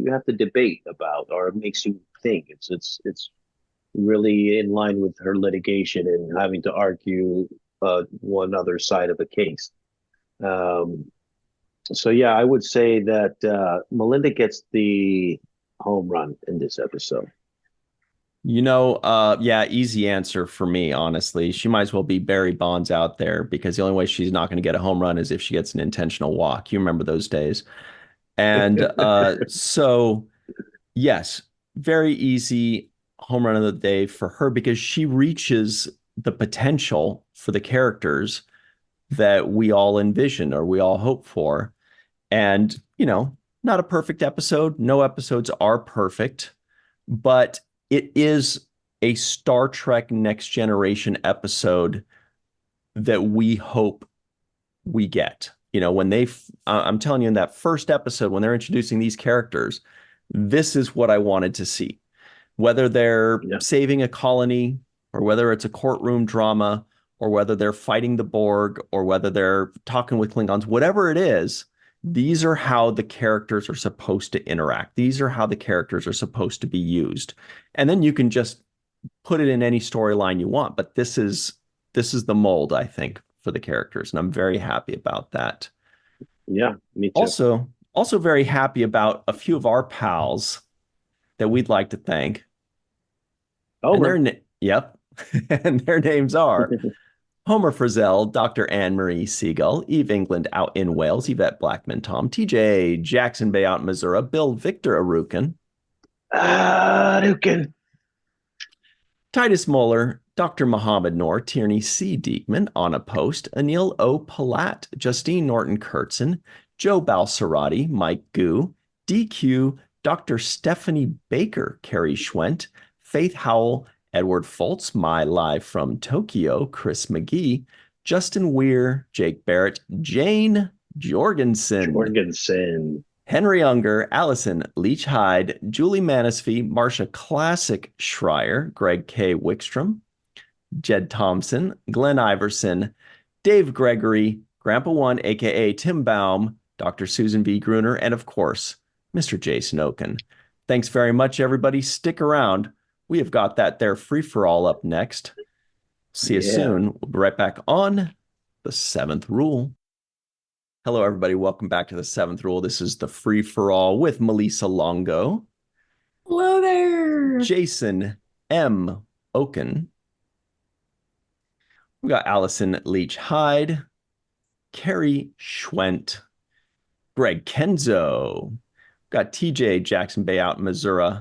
have to debate about, or it makes you think. It's really in line with her litigation and having to argue one other side of a case. Um, so yeah, I would say that Melinda gets the home run in this episode. Yeah, easy answer for me, honestly. She might as well be Barry Bonds out there because the only way she's not going to get a home run is if she gets an intentional walk. You remember those days. And so, yes, very easy home run of the day for her because she reaches the potential for the characters that we all envision or we all hope for. And, not a perfect episode. No episodes are perfect, but it is a Star Trek Next Generation episode that we hope we get. When I'm telling you in that first episode, when they're introducing these characters, this is what I wanted to see. Whether they're Yeah, saving a colony or whether it's a courtroom drama or whether they're fighting the Borg or whether they're talking with Klingons, whatever it is, these are how the characters are supposed to interact. These are how the characters are supposed to be used. And then you can just put it in any storyline you want, but this is the mold, I think, for the characters, and I'm very happy about that. yeah, me too. Also very happy about a few of our pals that we'd like to thank. And Over. yep. And their names are Homer Frizzell, Dr. Anne-Marie Segal, Eve England out in Wales, Yvette Blackmon-Tom, TJ Jackson-Bey out in Missouri, Bill Victor Arucan, Arucan. Titus Mohler, Dr. Mohamed Noor, Tierney C. Dieckmann, Anna Post, Anil O. Polat, Justine Norton-Kertson, Joe Balsarotti, Mike Gu, Dequeue, Dr. Stephanie Baker, Carrie Schwent, Faith Howell, Edward Foltz, My Live from Tokyo, Chris McGee, Justin Weir, Jake Barrett, Jane Jorgensen, Henry Unger, Allyson Leach-Heid, Julie Manisfee, Marsha Classic Schreier, Greg K. Wickstrom, Jed Thompson, Glenn Iverson, Dave Gregory, Grandpa One, aka Tim Baum, Dr. Susan V. Gruner, and of course, Mr. Jason Okun. Thanks very much, everybody. Stick around. We have got that there free-for-all up next. See you Yeah. soon. We'll be right back on The Seventh Rule. Hello, everybody. Welcome back to The Seventh Rule. This is the free-for-all with Melissa Longo. Hello there. Jason M. Okun. We got Allyson Leach-Heid, Carrie Schwent, Greg Kenzo, got TJ Jackson-Bey out in Missouri,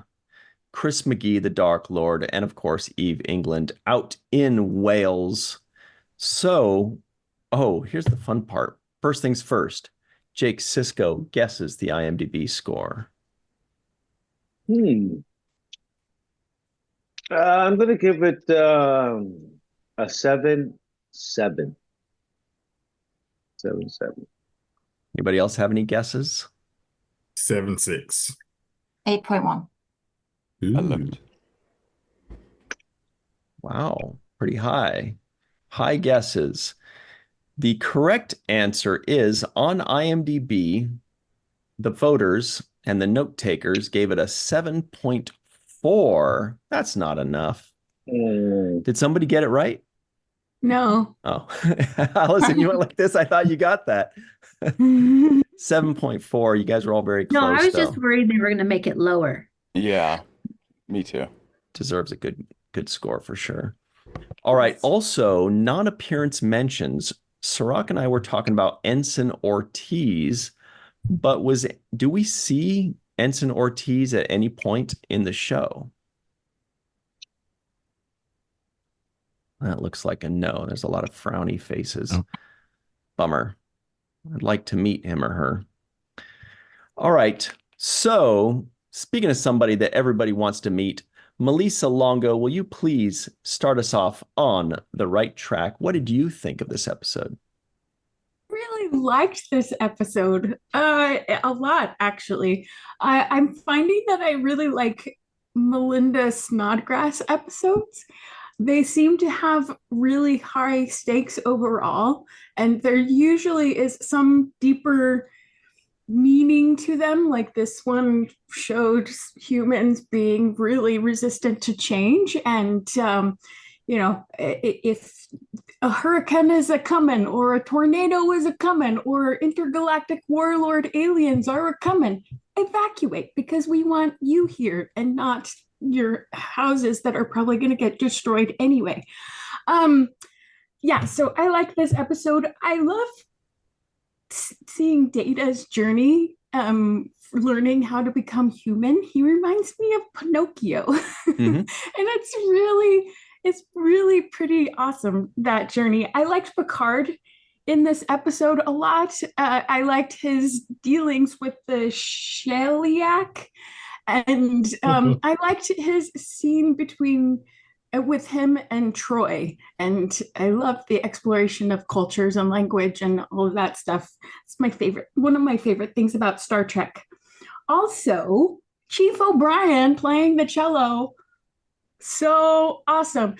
Chris McGee, the Dark Lord, and of course, Eve England out in Wales. So, here's the fun part. First things first, Jake Sisko guesses the IMDb score. I'm going to give it a 7-7. 7-7. Anybody else have any guesses? 7-6. 8.1. Ooh. I loved. Wow, pretty high. High guesses. The correct answer is on IMDb, the voters and the note takers gave it a 7.4. That's not enough. Did somebody get it right? No. Oh, Allyson, you went like this. I thought you got that. 7.4. You guys were all very close. No, I was though. just worried they were going to make it lower. Yeah, me too. Deserves a good score for sure. All right. Also, non-appearance mentions. Cirroc and I were talking about Ensign Ortiz, but do we see Ensign Ortiz at any point in the show? That looks like a no. There's a lot of frowny faces. Oh. Bummer. I'd like to meet him or her. All right. So, speaking of somebody that everybody wants to meet, Melissa Longo, will you please start us off on the right track? What did you think of this episode? Really liked this episode a lot, actually. I'm finding that I really like Melinda Snodgrass episodes. They seem to have really high stakes overall, and there usually is some deeper meaning to them. Like this one showed humans being really resistant to change, and if a hurricane is a coming, or a tornado is a coming, or intergalactic warlord aliens are a coming, evacuate, because we want you here and not your houses that are probably going to get destroyed anyway. So I like this episode. I love seeing Data's journey, learning how to become human. He reminds me of Pinocchio. Mm-hmm. And it's really pretty awesome, that journey. I liked Picard in this episode a lot. I liked his dealings with the Sheliak, and I liked his scene with him and Troy, and I love the exploration of cultures and language and all of that stuff. It's one of my favorite things about Star Trek. Also, Chief O'Brien playing the cello, so awesome.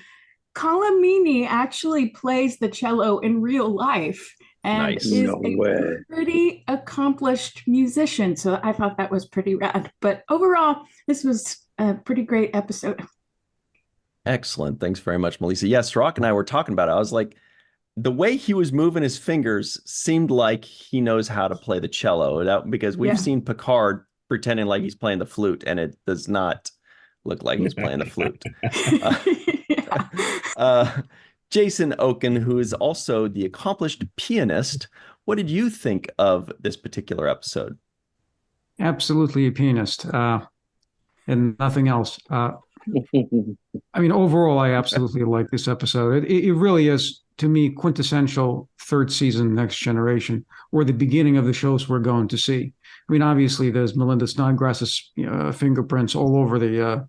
Colin Meaney actually plays the cello in real life and Nice. is No a way. pretty accomplished musician. So I thought that was pretty rad. But overall, this was a pretty great episode. Excellent. Thanks very much, Melissa. Yes, Cirroc and I were talking about it. I was like, the way he was moving his fingers seemed like he knows how to play the cello, because we've seen Picard pretending like he's playing the flute, and it does not look like he's playing the flute. Jason Okun, who is also the accomplished pianist, what did you think of this particular episode? Absolutely a pianist, and nothing else. Overall, I absolutely like this episode. It really is, to me, quintessential third season Next Generation, or the beginning of the shows we're going to see. Obviously, there's Melinda Snodgrass's fingerprints all over the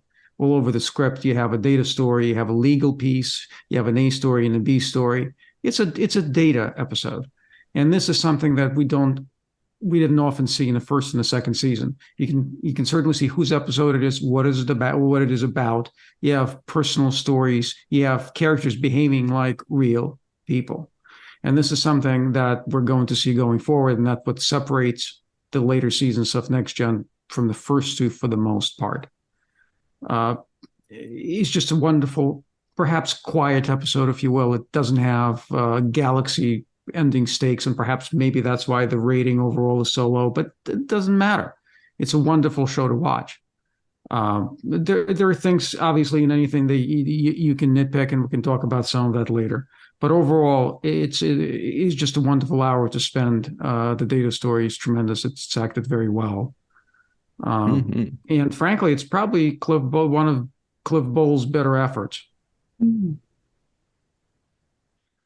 script. You have a Data story, you have a legal piece, you have an A story and a B story. It's a Data episode, and this is something that we didn't often see in the first and the second season. You can certainly see whose episode it is, what it is about. You have personal stories. You have characters behaving like real people, and this is something that we're going to see going forward, and that's what separates the later seasons of Next Gen from the first two for the most part. It's just a wonderful, perhaps quiet episode, if you will. It doesn't have galaxy ending stakes, and perhaps maybe that's why the rating overall is so low, but it doesn't matter. It's a wonderful show to watch. There are things, obviously, in anything that you can nitpick, and we can talk about some of that later. But overall, it's just a wonderful hour to spend. The Data story is tremendous. It's acted very well. And frankly, it's probably one of Cliff Bowles' better efforts.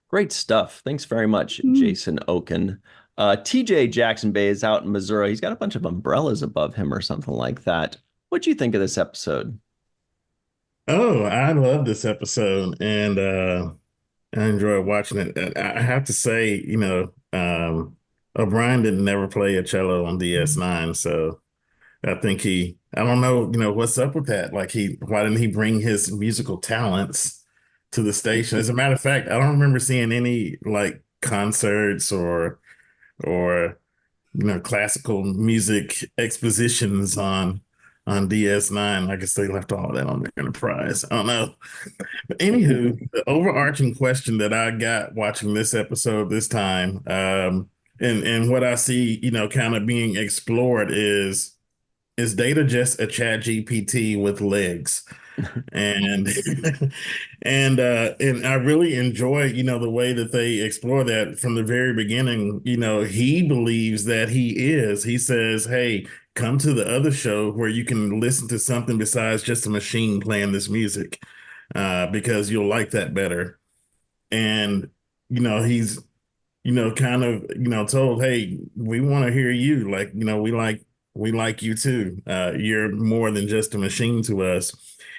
Great stuff. Thanks very much, Jason Okun. TJ Jackson-Bey is out in Missouri. He's got a bunch of umbrellas above him or something like that. What'd you think of this episode? Oh, I love this episode, and I enjoyed watching it. I have to say, O'Brien didn't never play a cello on DS9, so I think I don't know, what's up with that? Like why didn't he bring his musical talents to the station? As a matter of fact, I don't remember seeing any like concerts or classical music expositions on DS9. I guess they left all that on the Enterprise. I don't know. But anywho, the overarching question that I got watching this episode this time, and what I see, kind of being explored is Data just a chat GPT with legs? And and I really enjoy, the way that they explore that from the very beginning. He believes that he says, hey, come to the other show where you can listen to something besides just a machine playing this music, because you'll like that better. And he's kind of told, hey, we want to hear you, like, we like you too. You're more than just a machine to us.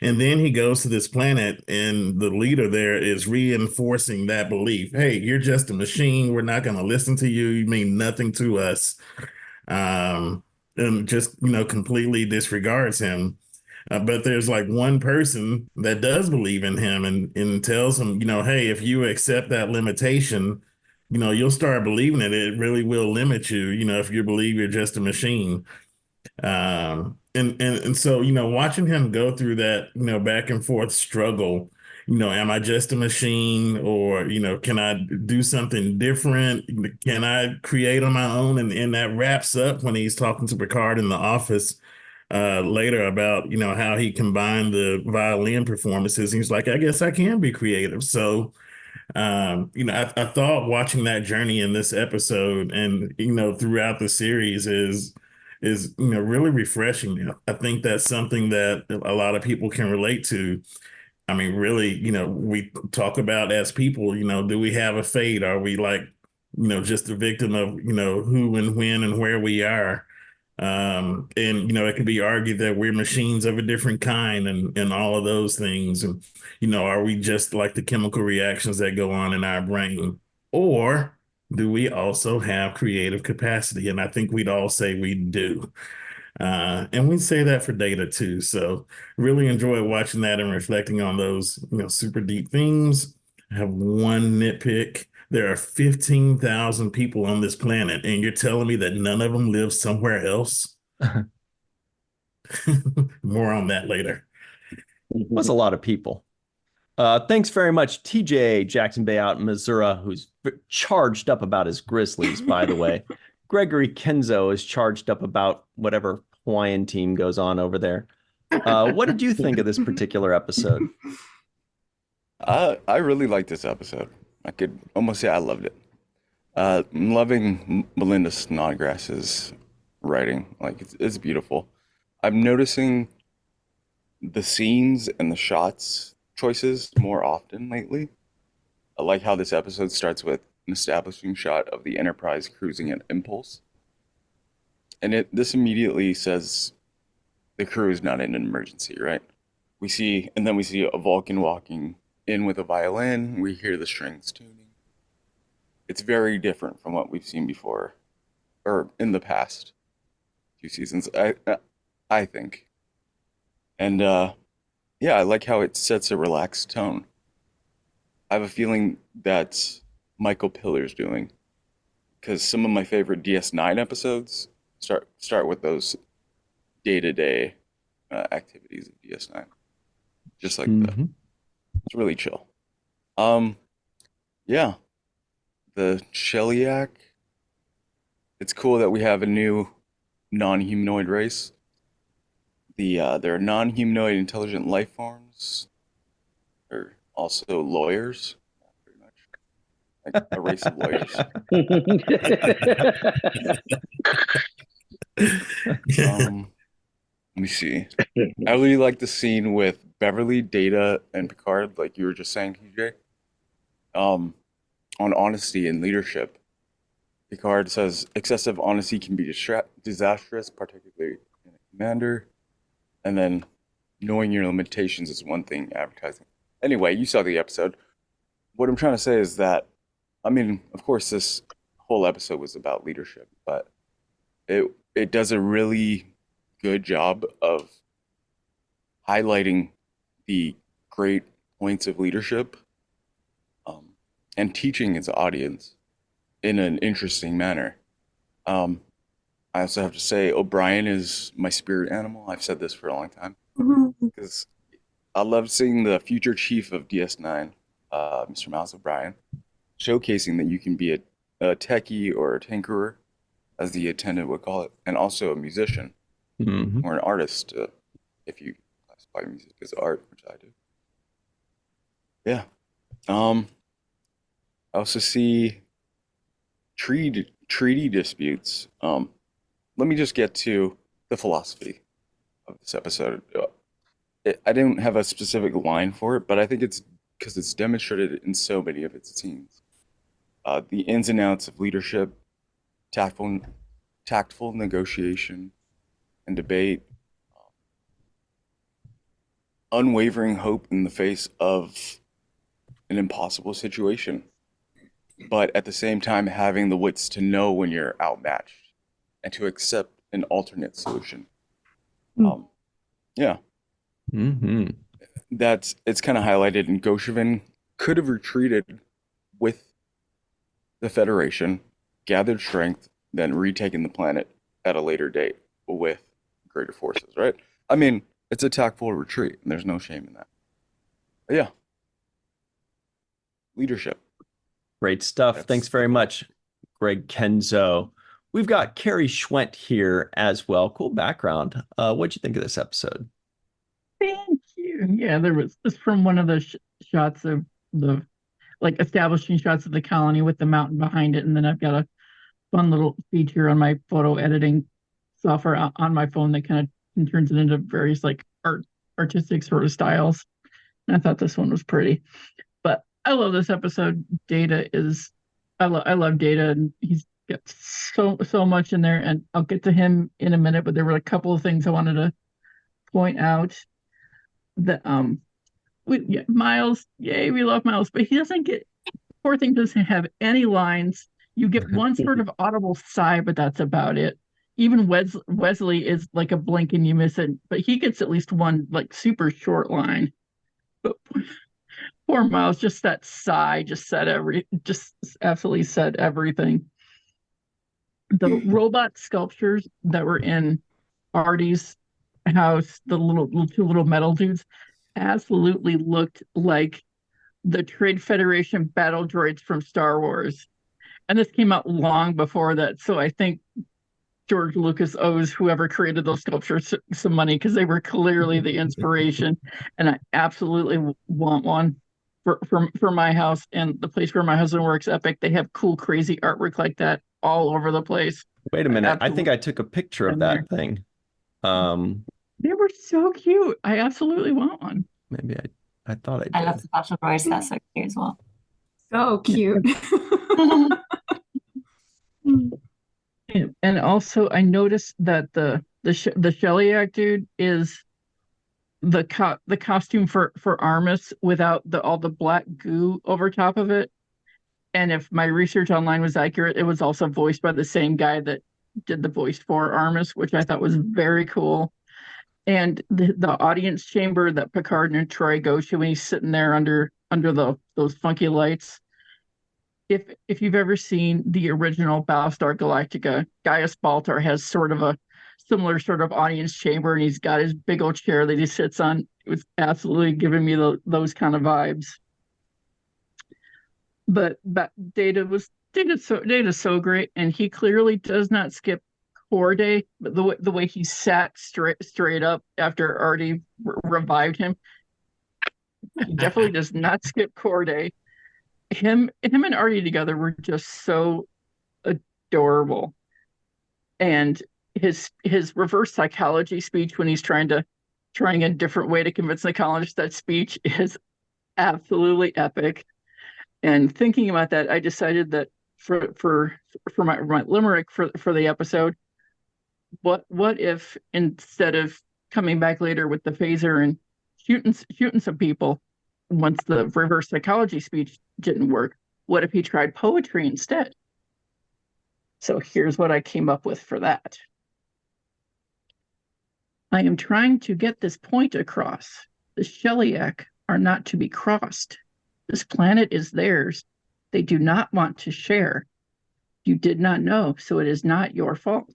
And then he goes to this planet, and the leader there is reinforcing that belief. Hey, you're just a machine. We're not going to listen to you. You mean nothing to us. And just, completely disregards him. But there's like one person that does believe in him and tells him, hey, if you accept that limitation, you'll start believing it. It really will limit you, if you believe you're just a machine. And so, watching him go through that, back and forth struggle, am I just a machine, or, can I do something different? Can I create on my own? And that wraps up when he's talking to Picard in the office later about, how he combined the violin performances. He's like, I guess I can be creative. So, I thought watching that journey in this episode and, throughout the series is really refreshing. I think that's something that a lot of people can relate to. I mean, really, we talk about as people, do we have a fate? Are we like, just a victim of, who and when and where we are? And, it could be argued that we're machines of a different kind and all of those things. And, are we just like the chemical reactions that go on in our brain? Or do we also have creative capacity? And I think we'd all say we do. And we say that for Data too. So really enjoy watching that and reflecting on those, super deep themes. I have one nitpick. There are 15,000 people on this planet, and you're telling me that none of them live somewhere else? More on that later. Was a lot of people. Thanks very much, TJ Jackson-Bey out in Missouri, who's charged up about his Grizzlies, by the way. Gregory Kenzo is charged up about whatever Hawaiian team goes on over there. What did you think of this particular episode? I really liked this episode. I could almost say I loved it. I'm loving Melinda Snodgrass's writing. Like, it's beautiful. I'm noticing the scenes and the shots choices more often lately. I like how this episode starts with an establishing shot of the Enterprise cruising at Impulse. And this immediately says the crew is not in an emergency, right? And then we see a Vulcan walking in with a violin. We hear the strings tuning. It's very different from what we've seen before, or in the past few seasons, I think. And yeah, I like how it sets a relaxed tone. I have a feeling that's Michael Pillar's doing, because some of my favorite DS9 episodes start with those day-to-day activities of DS9, just like that. It's really chill. Yeah, the Sheliak. It's cool that we have a new non-humanoid race. There are non-humanoid intelligent life forms. They're also lawyers, pretty much, like a race of lawyers. me see. I really like the scene with Beverly, Data, and Picard, like you were just saying, TJ, on honesty and leadership. Picard says excessive honesty can be disastrous, particularly in a commander. And then knowing your limitations is one thing, advertising. Anyway, you saw the episode. What I'm trying to say is that, I mean, of course, this whole episode was about leadership, but it does a really good job of highlighting the great points of leadership, and teaching its audience in an interesting manner. I also have to say, O'Brien is my spirit animal. I've said this for a long time because I love seeing the future chief of DS9, Mr. Miles O'Brien, showcasing that you can be a techie or a tinkerer, as the attendant would call it, and also a musician or an artist, if you classify music as art, which I do. Yeah. I also see treaty disputes. Let me just get to the philosophy of this episode. I didn't have a specific line for it, but I think it's because it's demonstrated in so many of its scenes. The ins and outs of leadership, tactful negotiation and debate, unwavering hope in the face of an impossible situation, but at the same time having the wits to know when you're outmatched and to accept an alternate solution. Yeah. It's kind of highlighted in Goshevin could have retreated with the Federation, gathered strength, then retaken the planet at a later date with greater forces, right? I mean, it's a tactful retreat, and there's no shame in that. But yeah. Leadership. Great stuff. Thanks very much, Greg Kenzo. We've got Carrie Schwent here as well. Cool background. What'd you think of this episode? Thank you. Yeah, there was this from one of the shots of the establishing shots of the colony with the mountain behind it, and then I've got a fun little feature on my photo editing software on my phone that kind of turns it into various artistic sort of styles. And I thought this one was pretty. But I love this episode. I love Data, and he's got so much in there, and I'll get to him in a minute, but there were a couple of things I wanted to point out. That Miles, yay, we love Miles, but he doesn't get, poor thing doesn't have any lines. You get one sort of audible sigh, but that's about it. Even Wesley is like a blink and you miss it, but he gets at least one super short line. But poor Miles, just that sigh just absolutely said everything. The robot sculptures that were in Artie's house, the two little metal dudes, absolutely looked like the Trade Federation battle droids from Star Wars. And this came out long before that, so I think George Lucas owes whoever created those sculptures some money, because they were clearly the inspiration, and I absolutely want one for my house and the place where my husband works, Epic. They have cool, crazy artwork like that all over the place. Wait a minute. I think I took a picture of that thing. They were so cute. I absolutely want one. Maybe I thought I did. I love the special droids. That's so cute as well. So cute. And also, I noticed that the Sheliak dude is the costume for Armus without all the black goo over top of it. And if my research online was accurate, it was also voiced by the same guy that did the voice for Armus, which I thought was very cool. And the audience chamber that Picard and Troy go to when he's sitting there under those funky lights. If you've ever seen the original Battlestar Galactica, Gaius Baltar has sort of a similar sort of audience chamber, and he's got his big old chair that he sits on. It was absolutely giving me those kind of vibes. But Data's so great, and he clearly does not skip core day. But the way he sat straight up after Artie revived him, he definitely does not skip core day. Him and Artie together were just so adorable. And his reverse psychology speech when he's trying a different way to convince the colonists, that speech is absolutely epic. And thinking about that, I decided that for my limerick for the episode, what if instead of coming back later with the phaser and shooting some people, once the reverse psychology speech didn't work, what if he tried poetry instead? So here's what I came up with for that. I am trying to get this point across. The Sheliak are not to be crossed. This planet is theirs. They do not want to share. You did not know, so it is not your fault.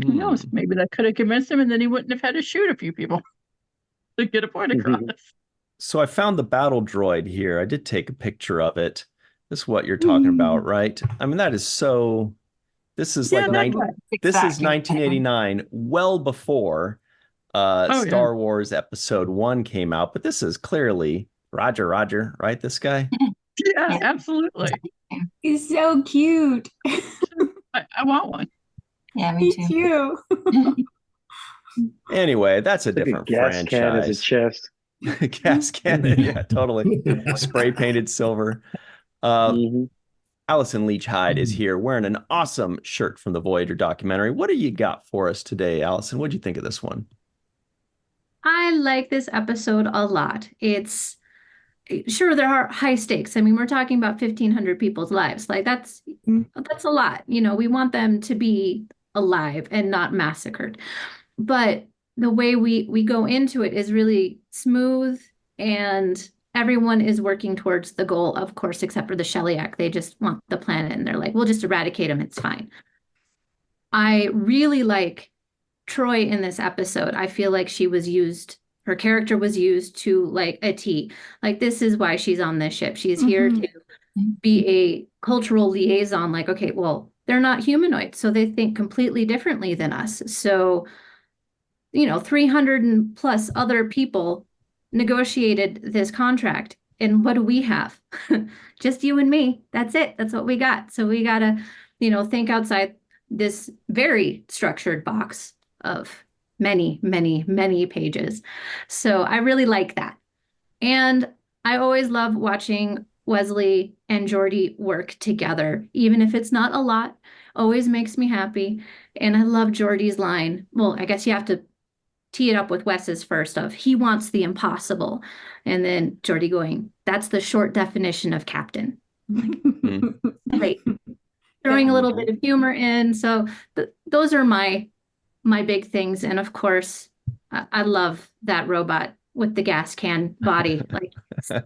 Who knows? Maybe that could have convinced him, and then he wouldn't have had to shoot a few people to get a point across. So I found the battle droid here. I did take a picture of it. This is what you're talking about, right? I mean, that is so. This is like this is 1989, well before Star Wars Episode 1 came out. But this is clearly Roger, right? This guy. Yeah, absolutely. He's so cute. I want one. Yeah, me too. Anyway, that's a different franchise. Can as a chest. Gas cannon, yeah, totally. Spray painted silver. Allyson Leach-Heid is here wearing an awesome shirt from the Voyager documentary. What do you got for us today, Allyson? What do you think of this one? I like this episode a lot. It's sure there are high stakes. I mean, we're talking about 1,500 people's lives. Like that's a lot. You know, we want them to be alive and not massacred. But the way we go into it is really smooth, and everyone is working towards the goal, of course, except for the Sheliak. They just want the planet, and they're like, we'll just eradicate them. It's fine. I really like Troy in this episode. I feel like her character was used to like a T. Like, this is why she's on this ship. She's here to be a cultural liaison. Like, okay, well, they're not humanoid, so they think completely differently than us. So, 300 and plus other people negotiated this contract. And what do we have? Just you and me. That's it. That's what we got. So we got to, think outside this very structured box of many, many, many pages. So I really like that. And I always love watching Wesley and Geordi work together, even if it's not a lot, always makes me happy. And I love Geordi's line. Well, I guess you have to tee it up with Wes's first of, he wants the impossible. And then Geordi going, that's the short definition of captain. Great. Throwing a little bit of humor in. So those are my big things. And of course, I love that robot with the gas can body. Like, I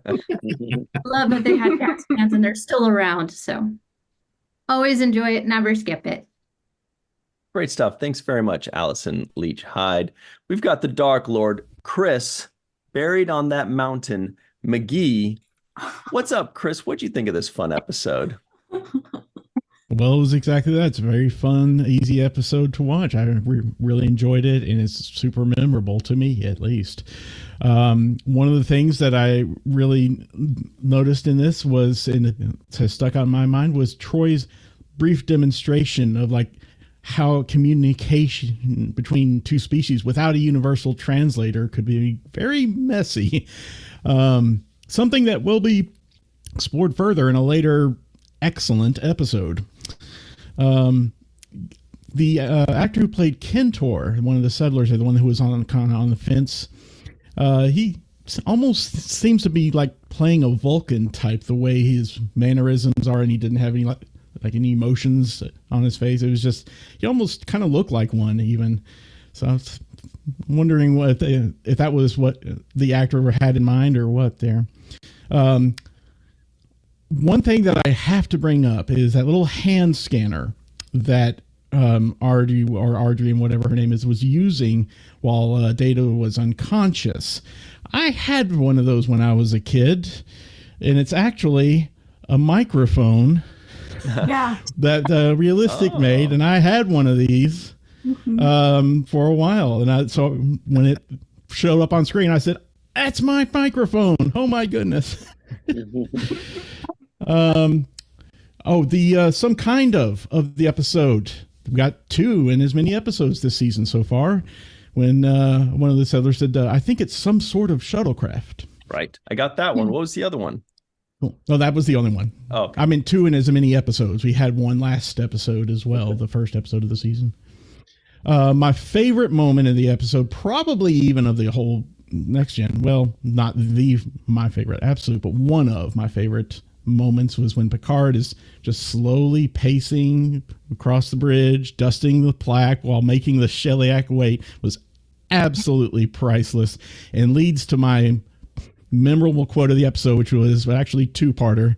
love that they had gas cans and they're still around. So always enjoy it. Never skip it. Great stuff. Thanks very much, Allyson Leach-Heid. We've got the Dark Lord, Chris, buried on that mountain, McGee. What's up, Chris? What'd you think of this fun episode? Well, it was exactly that. It's a very fun, easy episode to watch. I really enjoyed it, and it's super memorable to me, at least. One of the things that I really noticed in this has stuck out in my mind was Troy's brief demonstration of how communication between two species without a universal translator could be very messy. Something that will be explored further in a later excellent episode. The actor who played Kentor, one of the settlers, the one who was on the fence, he almost seems to be like playing a Vulcan type, the way his mannerisms are, and he didn't have any any emotions on his face. It was just, he almost kind of looked like one even. So I was wondering if that was what the actor had in mind or what there. One thing that I have to bring up is that little hand scanner that Audrey and whatever her name is was using while Data was unconscious. I had one of those when I was a kid, and it's actually a microphone that Realistic made, and I had one of these for a while. And so when it showed up on screen, I said, "That's my microphone! Oh my goodness!" Some kind of the episode we've got 2 in as many episodes this season so far. When one of the settlers said, I think it's some sort of shuttlecraft. Right. I got that one. What was the other one? Cool. No, that was the only one. Oh, okay. I mean, 2 in as many episodes. We had one last episode as well, the first episode of the season. My favorite moment in the episode, probably even of the whole Next Gen, well, not my favorite absolute, but one of my favorite moments was when Picard is just slowly pacing across the bridge, dusting the plaque while making the Sheliak wait, was absolutely priceless and leads to my memorable quote of the episode, which was actually 2-parter,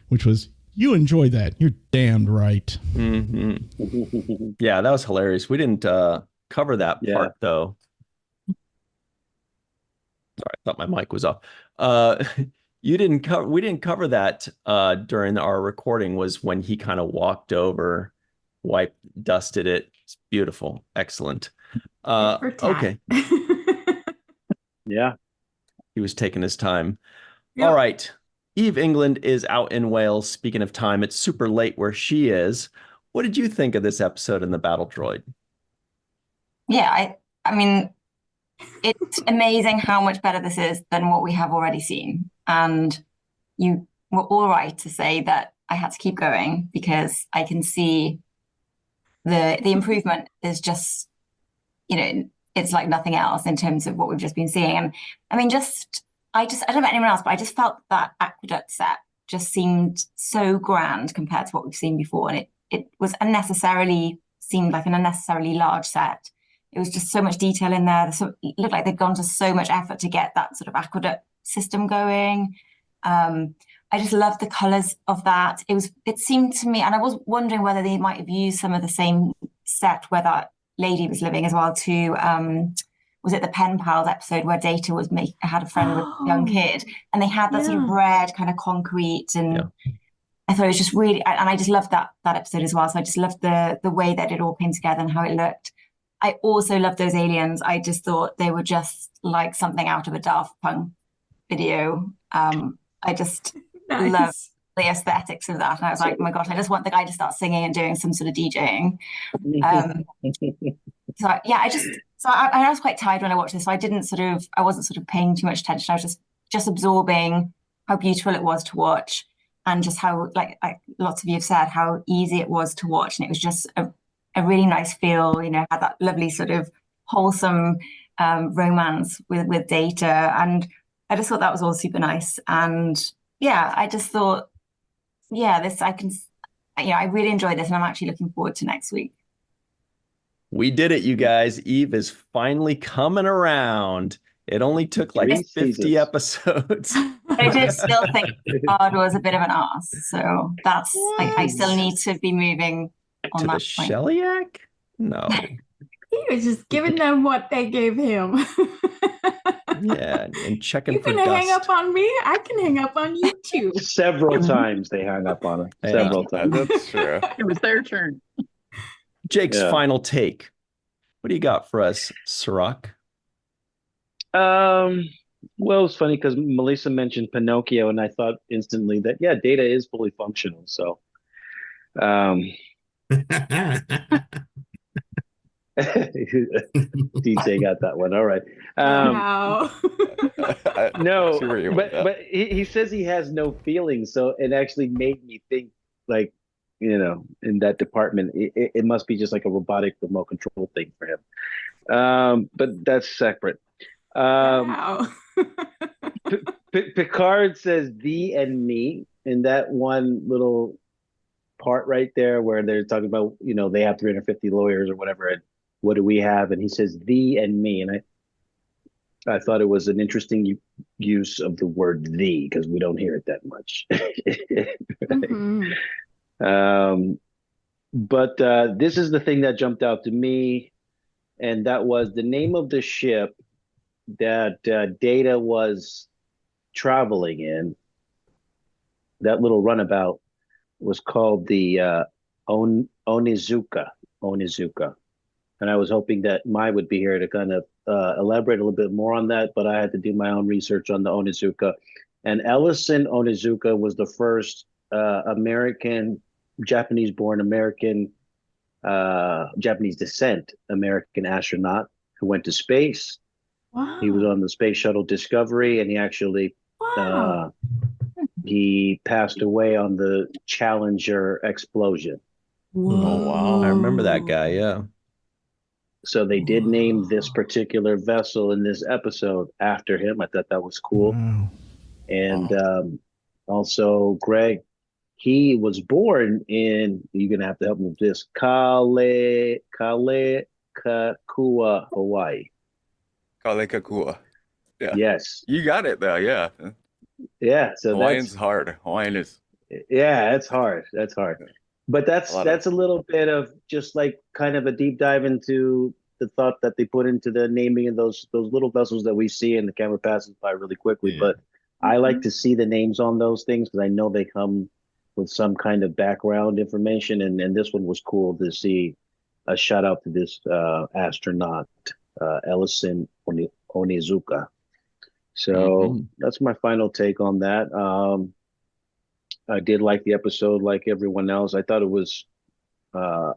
which was, "You enjoyed that. You're damned right." Mm-hmm. Yeah, that was hilarious. We didn't cover that part though. Sorry, I thought my mic was off. We didn't cover that during our recording, was when he kind of walked over, dusted it. It's beautiful. Excellent. Okay. Yeah. He was taking his time. Yep. All right. Eve England is out in Wales. Speaking of time, it's super late where she is. What did you think of this episode in the Battle Droid? Yeah, I mean, it's amazing how much better this is than what we have already seen. And you were all right to say that I had to keep going, because I can see the improvement is just, it's like nothing else in terms of what we've just been seeing. And I mean, I don't know about anyone else, but I just felt that aqueduct set just seemed so grand compared to what we've seen before. And it seemed like an unnecessarily large set. It was just so much detail in there. It looked like they'd gone to so much effort to get that sort of aqueduct system going. I just loved the colors of that. It seemed to me, and I was wondering whether they might have used some of the same set where that lady was living as well too. Was it the Pen Pals episode where Data had a friend with a young kid, and they had that sort of red kind of concrete, and I thought it was just really, and I just loved that episode as well. So I just loved the way that it all came together and how it looked. I also loved those aliens. I just thought they were just like something out of a Daft Punk video. I just loved the aesthetics of that. And I was like, oh my gosh, I just want the guy to start singing and doing some sort of DJing. I was quite tired when I watched this. So I wasn't sort of paying too much attention. I was just absorbing how beautiful it was to watch, and just how, like lots of you have said, how easy it was to watch. And it was just a really nice feel, had that lovely sort of wholesome romance with Data. And I just thought that was all super nice. And yeah, I just thought, I really enjoyed this, and I'm actually looking forward to next week. We did it, you guys. Eve is finally coming around. It only took like 50 episodes. I did still think God was a bit of an ass. So that's, I still need to be moving on to that the point. Sheliak? No. He was just giving them what they gave him. Yeah, and checking You for can dust. hang up on me. I can hang up on you too. Several times they hung up on her. Several times. That's true. It was their turn. Jake's final take. What do you got for us, Cirroc? Well, it's funny because Melissa mentioned Pinocchio, and I thought instantly that, Data is fully functional. So, DJ got that one. All right. Wow. No, but he says he has no feelings. So it actually made me think, like, in that department, it must be just like a robotic remote control thing for him. But that's separate. Wow. Picard says thee and me in that one little part right there where they're talking about, they have 350 lawyers or whatever, and what do we have? And he says thee and me. And I thought it was an interesting use of the word thee, because we don't hear it that much. Mm-hmm. But this is the thing that jumped out to me, and that was the name of the ship that Data was traveling in. That little runabout was called the Onizuka. And I was hoping that Mai would be here to kind of elaborate a little bit more on that, but I had to do my own research on the Onizuka. And Allyson Onizuka was the first Japanese-born American Japanese descent American astronaut who went to space. Wow. He was on the space shuttle Discovery, and he actually Wow. he passed away on the Challenger explosion. Oh, wow. I remember that guy. Yeah. So they did name this particular vessel in this episode after him. I thought that was cool. Wow. And also, Greg, he was born in, you're going to have to help me with this, Kalekakua, Hawaii. Kalekakua. Yeah. Yes. You got it though. Yeah. Yeah. So Hawaiian's hard. Hawaiian is. Yeah, that's hard. That's hard. But that's a little bit of just like kind of a deep dive into the thought that they put into the naming of those little vessels that we see, and the camera passes by really quickly. But I like to see the names on those things because I know they come with some kind of background information. And this one was cool to see. A shout out to this astronaut, Allyson Onizuka. So that's my final take on that. I did like the episode like everyone else. I thought it was a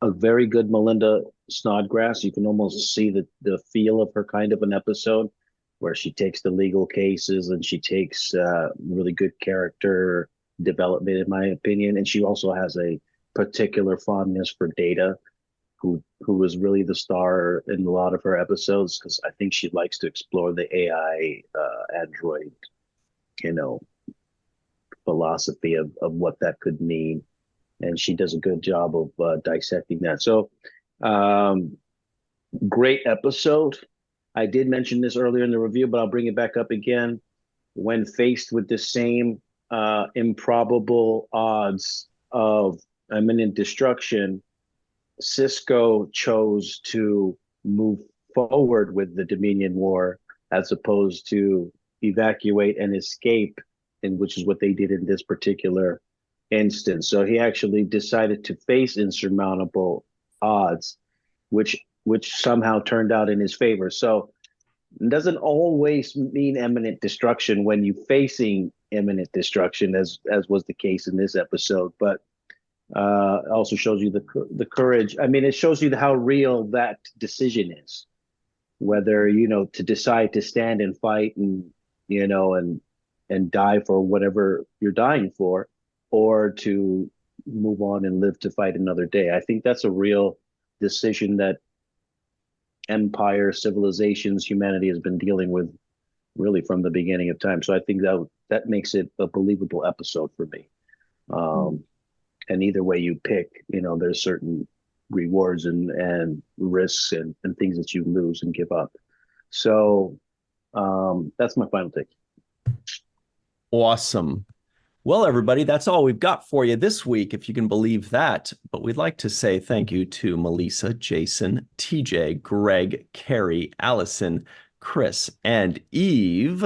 very good Melinda Snodgrass. You can almost see the feel of her kind of an episode where she takes the legal cases and she takes really good character development, in my opinion. And she also has a particular fondness for Data, who was really the star in a lot of her episodes, because I think she likes to explore the AI android, philosophy of what that could mean, and she does a good job of dissecting that. So great episode. I did mention this earlier in the review, but I'll bring it back up again. When faced with the same improbable odds of imminent destruction, Sisko chose to move forward with the Dominion War as opposed to evacuate and escape, and which is what they did in this particular instance. So he actually decided to face insurmountable odds, which somehow turned out in his favor. So it doesn't always mean imminent destruction when you're facing imminent destruction, as was the case in this episode. But also shows you the courage. I mean, it shows you how real that decision is, whether to decide to stand and fight and and die for whatever you're dying for, or to move on and live to fight another day. I think that's a real decision that empire, civilizations, humanity has been dealing with really from the beginning of time. So I think that makes it a believable episode for me. And either way you pick, there's certain rewards and risks and things that you lose and give up. So that's my final take. Awesome. Well, everybody, that's all we've got for you this week, if you can believe that. But we'd like to say thank you to Melissa, Jason, TJ, Greg, Carrie, Allison, Chris, and Eve.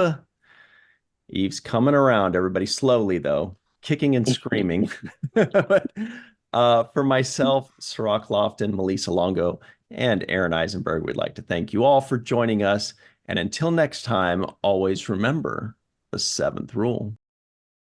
Eve's coming around, everybody, slowly, though, kicking and screaming. For myself, Cirroc Lofton, Melissa Longo, and Aaron Eisenberg, we'd like to thank you all for joining us. And until next time, always remember the seventh rule.